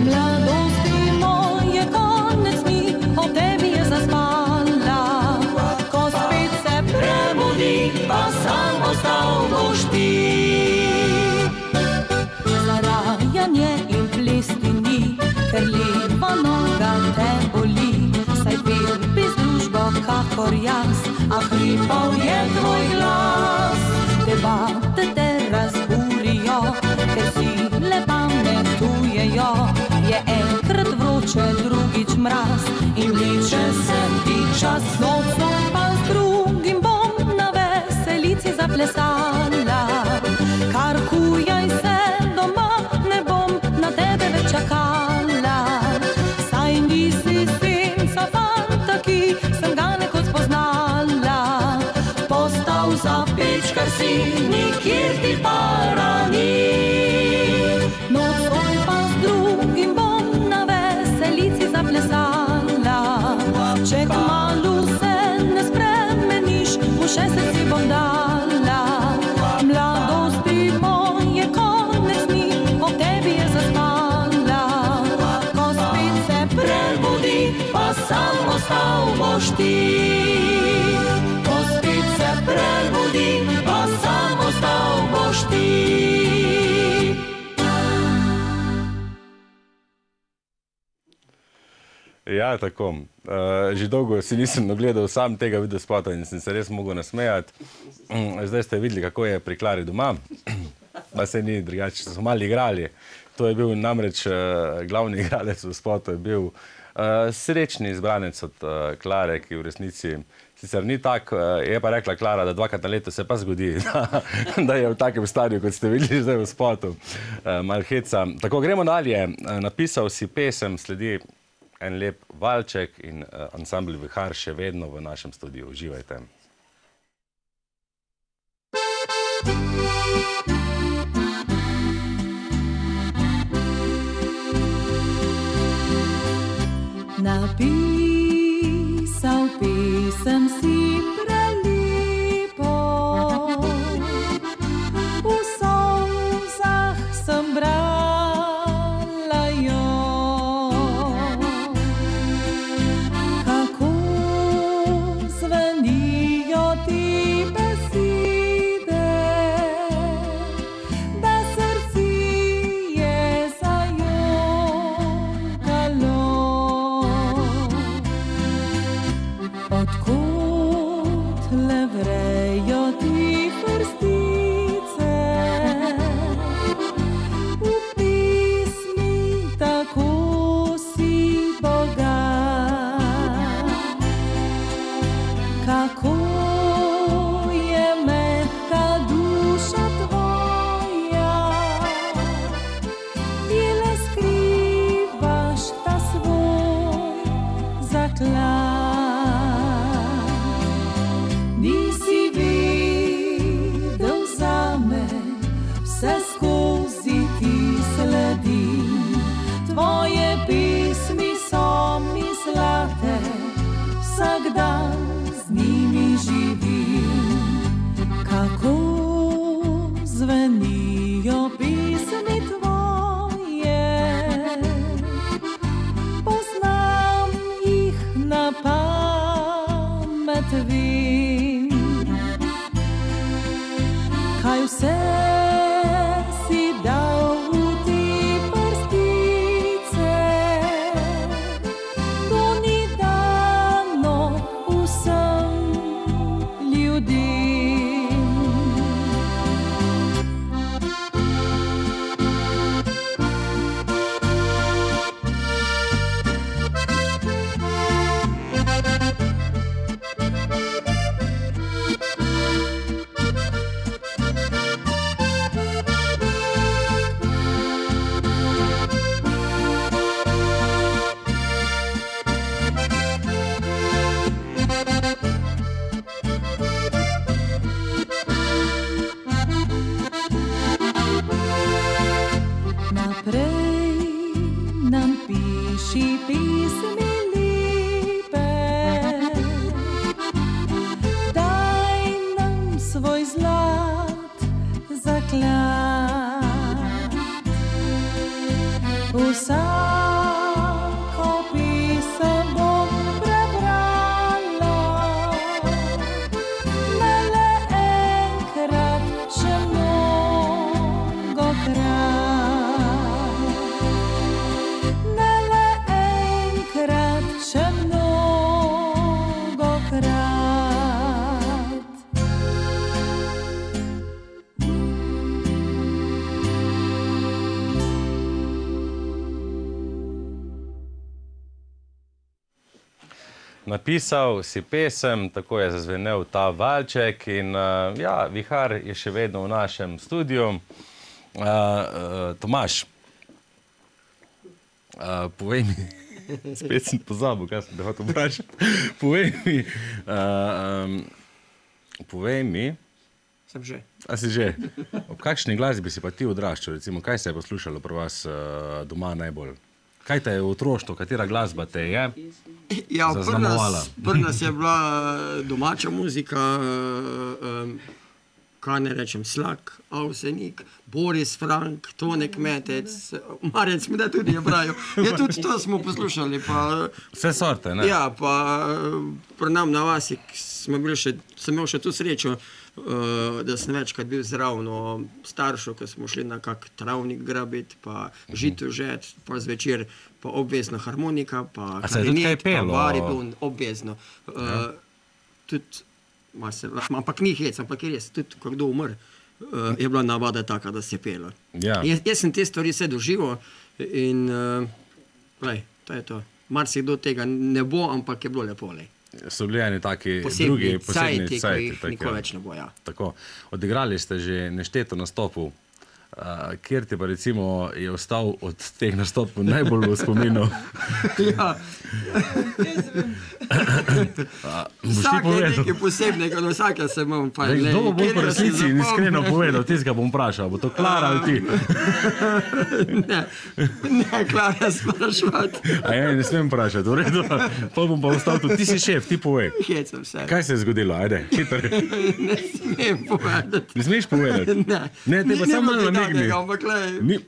mladosti moje konec ni, ob tebi je zaspala. Ko spet se
Prebudi, pa sam ostal boš ti.
zarajanje in plesti ni, ker leva noga te boli. Saj pil bi z družbo kakor jaz, a hripal je tvoj glas. Debate te razburijo, ker sile pametujejo. Je enkrat vroče, drugič mraz in vleče se ti čas. Nocoj pa z drugim bom na veselici zaplesala. Kar hujaj se doma, ne bom na tebe več čakala. Saj nisi senca fanta, ki sem ga nekoč spoznala.
Postal zapečkar si, nikjer ti para ni.
Nocoj pa z drugim bom na veselici zaplesala. Če kmalu se ne spremeniš, mu še srce bom dala. Mladosti moje konec ni, ob tebi je zaspala. Ko spet se
Prebudi, pa sam ostal boš ti. Ko spet se prebudi, pa sam ostal boš ti.
Ja, tako. Že dolgo si nisem ogledal sam tega videospota in sem se res mogel nasmejati. Zdaj ste videli, kako je pri Klari doma. Pa se ni drugače, so malo igrali. To je bil namreč glavni igralec v spotu, je bil srečni izbranec od Klare, ki v resnici sicer ni tak, je pa rekla Klara, da dvakrat na leto se pa zgodi, da je v takem stanju, kot ste videli zdaj v spotu. Malo heca. Tako, gremo dalje. Napisal si pesem, sledi en lep valček in ansambl Vihar še vedno v našem studiu. Uživajte.
Napisal pesem si prelepo, v solzah sem brala jo. Kako zvenijo ti besede, da srce je zajokalo. Odkud le vrejo ti vrstice, v pismi tako si bogat. Kako je mehka duša tvoja, ki le skrivaš ta svoj zaklad. Nisi vedel zame, vse skozi ti sledim. Tvoje pesmi so mi zlate, vsak dan z njimi živim. Kako zvenijo pesmi tvoje, poznam jih na pamet, vem, kaj vse si dal v te prstice. To ni dano vsem ljudem. tvoj zlat zaklad. Vsako pisem bom prebrala, ne le enkrat, še mnogokrat. Ne le enkrat, še mnogokrat.
Napisal si pesem, tako je zazvenel ta valček in ja, Vihar je še vedno v našem studiu. Tomaž, povej mi, spet sem pozabil, kaj sem te hotel vprašati. Povej mi,
Sem že.
a si že, ob kakšni glasbi si pa ti odraščal, recimo, kaj se je poslušalo pri vas doma najbolj? Kaj te je v otroštvu, katera glasba te je
Ja,
zaznamovala?
pri nas je bila domača muzika, kaj ne rečem, Slak, Avsenik, Boris Frank, Tone Kmetec, Marec Smeda tudi je brajal. Ja, tudi to smo poslušali. Pa,
Vse sorte, ne?
ja, pa pri nam na vasi sem imel še tu srečo, da sem večkrat bil zravno staršev, ko smo šli na kak travnik grabiti, pa žito žet, pa zvečer pa obvezno harmonika, pa
A se je tudi kaj
klarinet, pa
pelo?
baribon, obvezno. Tudi, ampak ni hec, ampak je res, tudi ko kdo umr, je bila navada taka, da se je pelo.
Ja.
Jaz sem te stvari vse doživel in to je to. Marsikdo tega ne bo, ampak je bilo lepo.
So bili eni taki
Posebni
drugi posebni
cajti, ki
cajti,
jih
tako,
nikoli
ja.
več ne bo. Ja.
Tako. Odigrali ste že nešteto nastopov. Kjer ti pa recimo je ostal od teh nastopov najbolj v spominu?
Ja.
Boš ti
Vsak je
povedal?
nekaj posebnega, no vsake se imam. Pa,
Kdo bo bolj
katerega
po
si
resnici in
zapomnil?
iskreno povedal, tistega bom vprašal, bo to Klara ali ti?
Ne, Klara sprašovati.
A ja, ne smem vprašati, v redu. Pol bom pa ostal tu, ti si šef, ti povej.
Hecam se.
Kaj se je zgodilo, ajde, hitro.
Ne smem povedati.
Ne smeš povedati? Ne, te pa
Ni-
samo
nima
malo
kaj
namigni.
takega, ampak glej,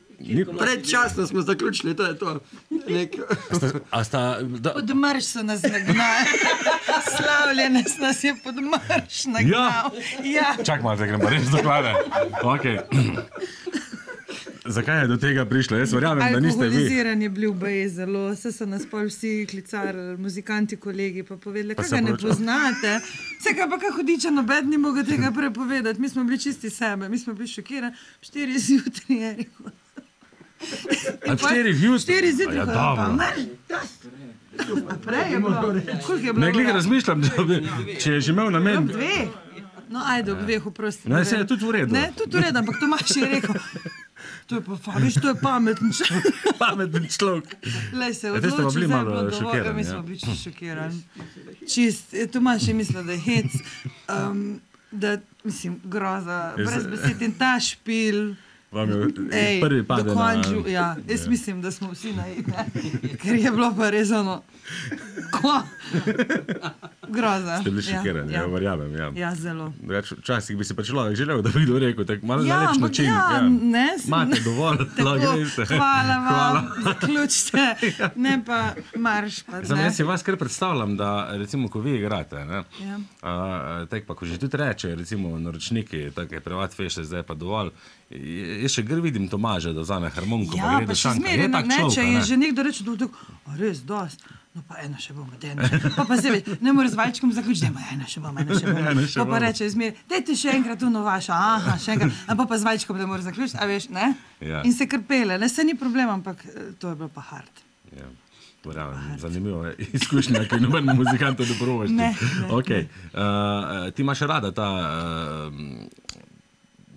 predčasno smo zaključili, to je to.
A sta,
Podmrš so nas nagnali. Slavljenec nas je podmrš nagnal. Ja.
čak malo, da grem pa res do Klare. Okay. Zakaj je do tega prišlo? Jaz verjamem, da niste vi.
Alkoholiziran je bil baje zelo, vse so nas pol vsi klicali, muzikanti, kolegi, pa povedali,
Pa
kaj
se
ga ne
poroča-
poznate. Vse kaj pa kaj hudiča, noben ni mogel tega prepovedati. Mi smo bili čisti sebe, mi smo bili šokirani. 4 zjutraj je rekel.
A 4 zjutraj?
4 zjutraj.
Ja,
pa
dobro.
marš, prej je bilo. Koliko je bilo?
Ne, glih
ura?
razmišljam, da bi, če je že imel namen.
Ob 2. No, ajde, ob 2, oprosti.
Ne, saj je tudi v redu.
Ne, tudi v redu, ampak Tomaž je rekel, to je pa, veš, to je pameten človek.
Pameten človek.
Lej se,
Ja, te ste pa bili
zdaj je
malo
bilo dovolj.
šokirani,
Mi
ja.
smo bili čisto šokirani. Tomaž je mislil, da je hec, da, mislim, groza, brez besed in ta špil.
Vam je
Ej,
prvi pade na...
dokončil, ja, jaz mislim, da smo vsi naivni, ker je bilo pa res ono, groza.
Ste bili šokirani, ja, verjamem. Ja.
Ja, zelo.
Včasih bi si pa človek želel, da bi kdo rekel, tako malo na lepš
ampak
način.
ja, ne,
Imate dovolj, lahko greste.
Hvala vam, zaključite, ne pa marš. Pa,
Zdaj,
ne.
jaz si vas kar predstavljam, da recimo, ko vi igrate, ne,
Ja.
tak pa, ko že tudi reče, recimo naročniki, take privat fešte, zdaj pa dovolj, jaz še gr vidim Tomaža, da vzame harmoniko, pa
Ja,
gre
pa
do
še
šanka.
zmeraj
Je tak
ne,
človek,
če
a
je
ne?
že nekdo reče, da je res dost. No pa ena še bomo, pa zdaj ne more z valčkom zaključiti, da ena še bomo, ena še bomo.
Ena še
Pa
bomo.
reče zmeraj, dajte še enkrat uno vašo, aha, še enkrat, ampak pa z valčkom, da mora zaključiti, a veš, ne?
Ja.
In se krpele, ne, se ni problem, ampak to je bilo pa hard.
Ja, verjamem, zanimivo je izkušnja, ki nobenemu muzikantu ne provaš.
Ne,
Okay. Ti imaš rada ta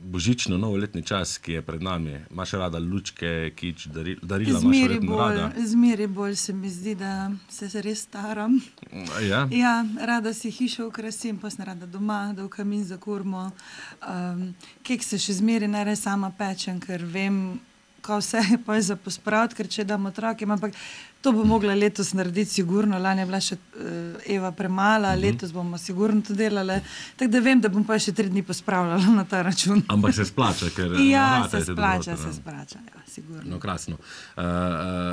božično-novoletni čas, ki je pred nami. Imaš rada lučke, kič, darila imaš verjetno rada.
Zmeri bolj se mi zdi, da se res staram.
Ja?
Ja, rada si hišo ukrasim, pa sem rada doma, da v kamin zakurmo. Kekse še zmeri najraje sama pečem, ker vem, ko vse pa je za pospraviti, ker če dam otrokem, ampak to bo mogla letos narediti sigurno, lani je bila še Eva premala, letos bomo sigurno to delali, tako da vem, da bom pa še 3 dni pospravljala na ta račun.
Ampak se splača, ker...
Ja, se splača, ja, sigurno.
No, krasno.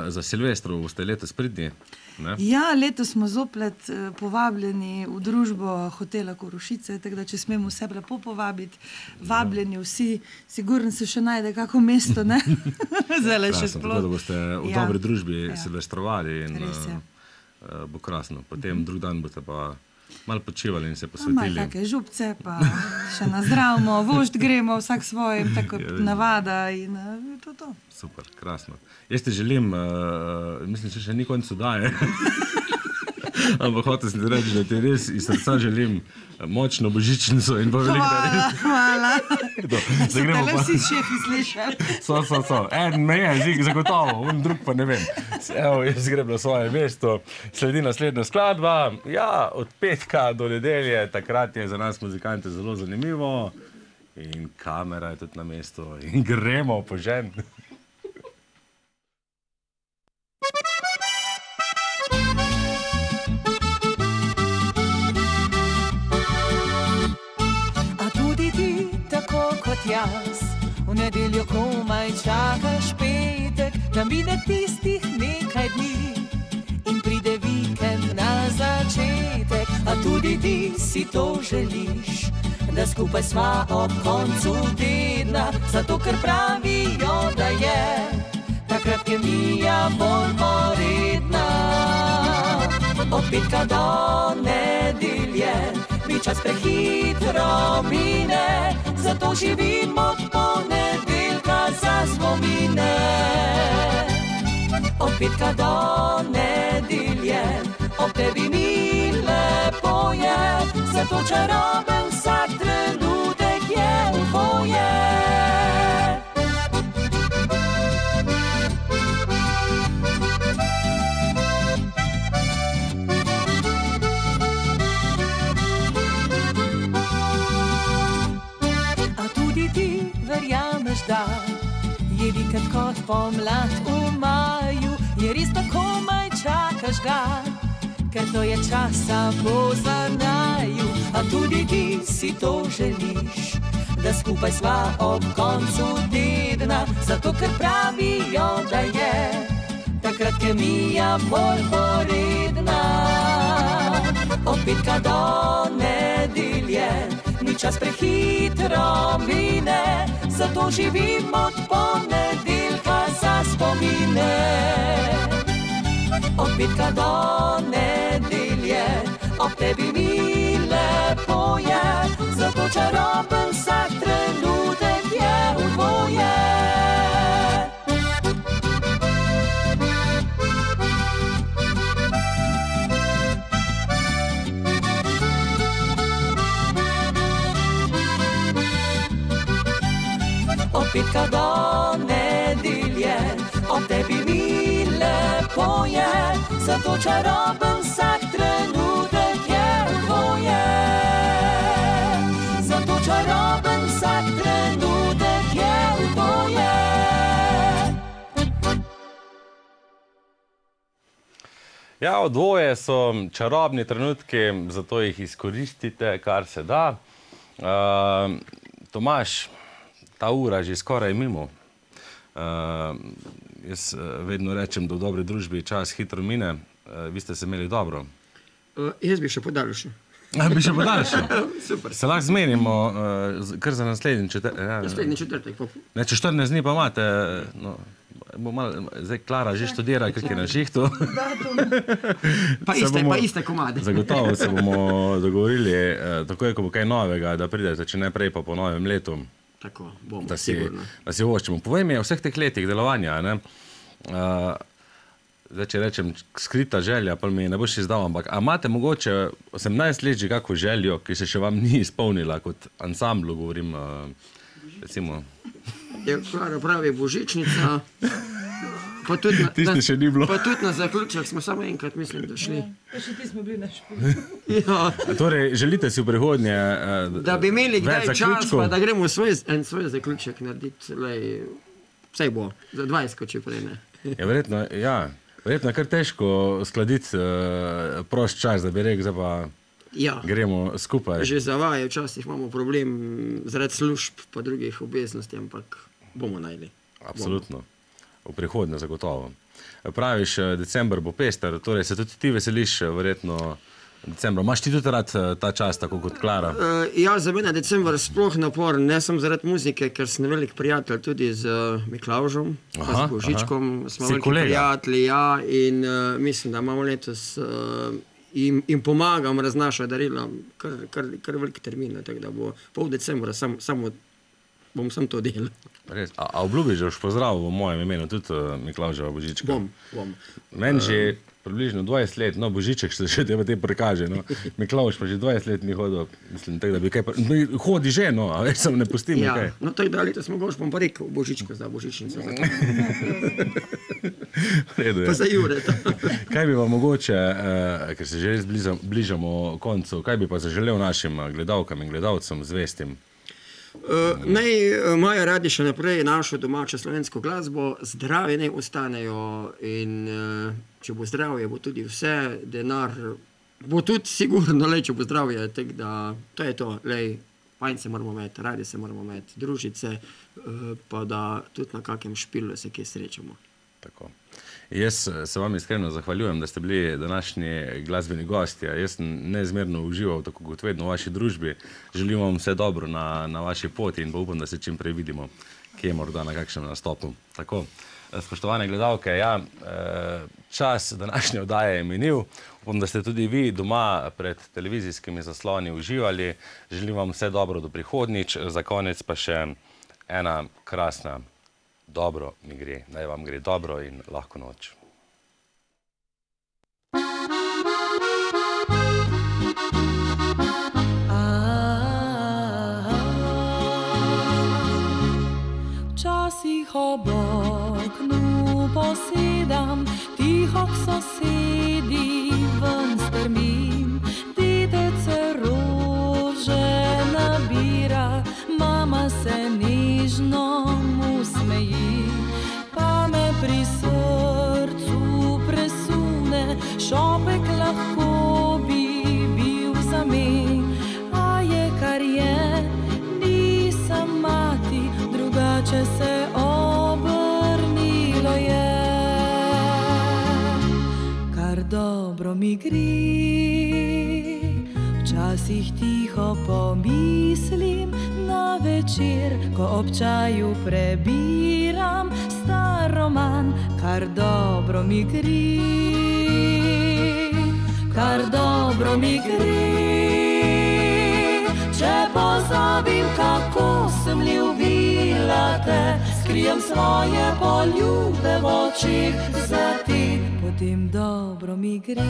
Za Silvestro boste letos pridni? Ne?
Ja, letos smo zopet povabljeni v družbo hotela Korošice, tako da če smemo vse lepo povabiti, vabljeni vsi, sigurno se še najde kako mesto, ne? Zdaj še sploh.
Tako da boste v dobri družbi silvestrovali in bo krasno. Potem drug dan boste pa malo počivali in se posvetili.
Malo take župce, pa še nazdravimo, vožd gremo vsak svojim, tako navada in to.
Super, krasno. Jaz ti želim, mislim, še ni koncu daje, ampak hotel sem ti reči, da ti res iz srca želim močno božičnico in pa veliko res.
Hvala. So tele vsi šefi slišali.
So. En me je, zagotovo, on drug pa ne vem. Evo, jaz grem na svoje mesto, sledi naslednja skladba. Ja, od petka do nedelje, takrat je za nas muzikante zelo zanimivo in kamera je tudi na mestu in gremo po žen.
Jaz. V nedeljo komaj čakaš petek, da mine tistih nekaj dni in pride vikend na začetek. A tudi ti si to želiš, da skupaj sva ob koncu tedna, zato ker pravijo, da je takrat kemija bolj poredna. Od petka do nedelje mi čas prehitro mine, zato živim od ponedeljka za spomine. Od petka do nedelje ob tebi mi lepo je, zato čaroben vsak trenutek je tvoje. Verjameš, da je vikend kot pomlad v maju, je res da komaj čakaš ga, ker to je časa po zanaju. A tudi ti si to želiš, da skupaj sva ob koncu tedna, zato ker pravijo, da je takrat kemija bolj poredna. Od petka do nedelje mi čas prehitro mine, zato živim od ponedeljka za spomine. Od petka do nedelje ob tebi mi lepo je, zato čaroben vsak trenutek je tvoje. Od petka do nedelje ob tebi mi lepo je, zato čaroben vsak trenutek je tvoje. Zato čaroben vsak trenutek je tvoje.
Ja, dvoje so čarobni trenutki, zato jih izkoristite, kar se da. Tomaž, ta ura že skoraj mimo. Jaz vedno rečem, da v dobri družbi čas hitro mine. Vi ste se imeli dobro?
Jaz bi še podaljšal.
Bi še podaljšal?
Super.
Se lahko zmenimo, kar za naslednji četrtek.
Naslednji četrtek.
Ne, če 14 dni pa imate, no, bo malo, zdaj Klara že študira, kak je na šihtu.
Pa iste komade.
Zagotovo se bomo dogovorili, tako je, ko bo kaj novega, da pridete, če ne prej pa po novem letu.
Tako, bomo,
da si
sigurno.
voščimo. Povej mi, v vseh teh letih delovanja, ne, zdaj, če rečem skrita želja, pa mi ne boš izdal, ampak a imate mogoče 18 let že kako željo, ki se še vam ni izpolnila, kot ansamblu govorim, recimo?
Je Klara pravi božičnica, pa tudi
Tisti še ni bilo.
Pa tudi na zaključek smo samo enkrat, mislim, da šli.
Pa še ti smo bili naš
Ja.
Torej, želite si v prihodnje
Da bi imeli
več
kdaj čas,
zaključkov?
pa da gremo en svoj zaključek narediti. Vsej bo, za 20, če prej ne.
Verjetno je kar težko skladiti prost čas, da bi rekel, zdaj pa gremo skupaj.
Že za vaje včasih imamo problem zaradi služb pa drugih obveznosti, ampak bomo najli.
Absolutno. V prihodnje zagotovo. Praviš, december bo pester, torej se tudi ti veseliš verjetno decembra. Imaš ti tudi rad ta čas, tako kot Klara?
Ja, za mene december sploh napor, ne sem zaradi muzike, ker sem velik prijatelj tudi z Miklavžom, pa z Božičkom. Smo veliki prijatelji, in mislim, da imamo letos in pomagam raznašati darila, kar veliki termin, tako da bo pol decembra bom sam to delal.
Res, a obljubiš, da boš pozdravil v mojem imenu tudi Miklavževa Božička?
Bom.
Meni že približno 20 let, no Božiček še tebe te prikaže, no. Miklavž pa že 20 let ni hodil, mislim, tako da bi kaj hodi že, no, a več sem ne pustim nekaj.
No, tako da letos mogoče bom pa rekel Božičko za Božičnico. Pa za Jureta.
Kaj bi vam mogoče, ker se že res bližamo koncu, kaj bi pa zaželel našim gledalkam in gledalcem zvestim?
Naj imajo radi še naprej našo domačo slovensko glasbo, zdravi naj ostanejo in če bo zdravje, bo tudi vse, denar bo tudi sigurno, če bo zdravje, tako da to je to, fajn se moramo imeti, radi se moramo imeti, družiti se, pa da tudi na kakem špilu se kje srečamo.
Tako. Jaz se vam iskreno zahvaljujem, da ste bili današnji glasbeni gosti. Jaz sem neizmerno užival, tako kot vedno, v vaši družbi. Želim vam vse dobro na vaši poti in pa upam, da se čim prej vidimo, kje morda na kakšnem nastopu. Tako, spoštovane gledalke, čas današnje oddaje je minil. Upam, da ste tudi vi doma pred televizijskimi zasloni uživali. Želim vam vse dobro do prihodnjič. Za konec pa še ena krasna dobro mi gre, naj vam gre dobro in lahko noč.
Včasih ob oknu posedam, tiho k sosedi ven strmim, detece rože nabira, mama se nežno smeji, pa me pri srcu presune, šopek lahko bi bil zamen, a je kar je, nisem mati, drugače se obrnilo je. Kar dobro mi gre, včasih tiho pomislim, na večer, ko ob čaju prebiram star roman, kar dobro mi gre, kar dobro mi gre. Če pozabim, kako sem ljubila te, skrijem svoje poljube v očih za te, potem dobro mi gre.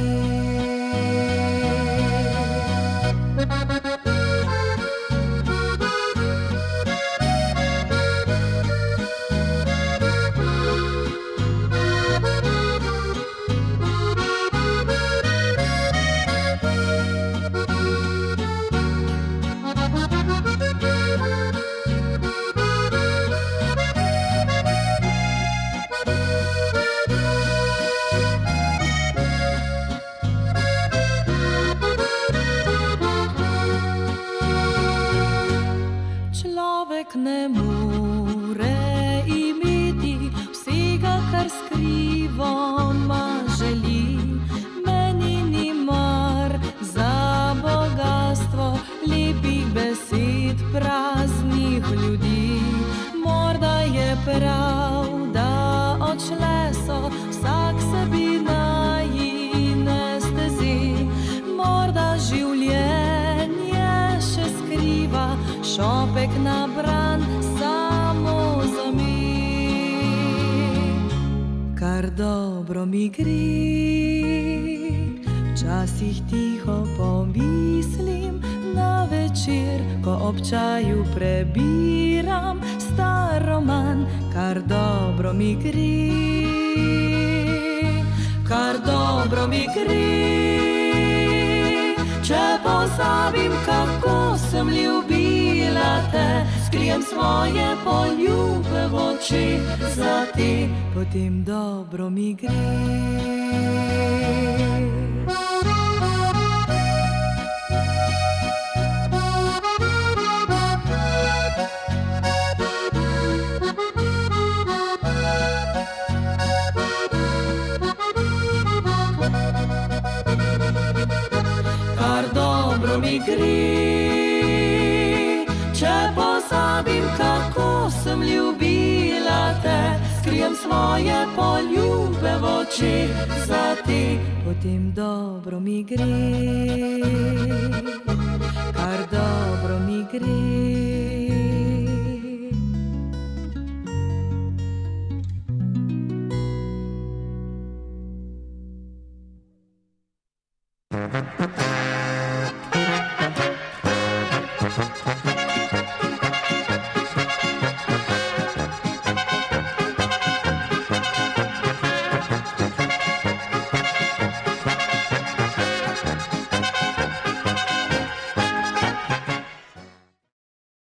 Ne more imeti vsega, kar skrivoma želi. Meni ni mar za bogastvo lepih besed praznih ljudi. Morda je prav, da odšle so vsak sebi najine stezi. Morda življenje še skriva šopek nabran samo za me. Kar dobro mi gre, včasih tiho pomislim, na večer, ko ob čaju prebiram star roman, kar dobro mi gre, kar dobro mi gre. Če pozabim, kako sem ljubila te, skrijem skrijem svoje poljube v oči, za te potem dobro mi gre. Mi gre, če pozabim, kako sem ljubila te, skrijem svoje poljube v oči, za te potem dobro mi gre, kar dobro mi gre.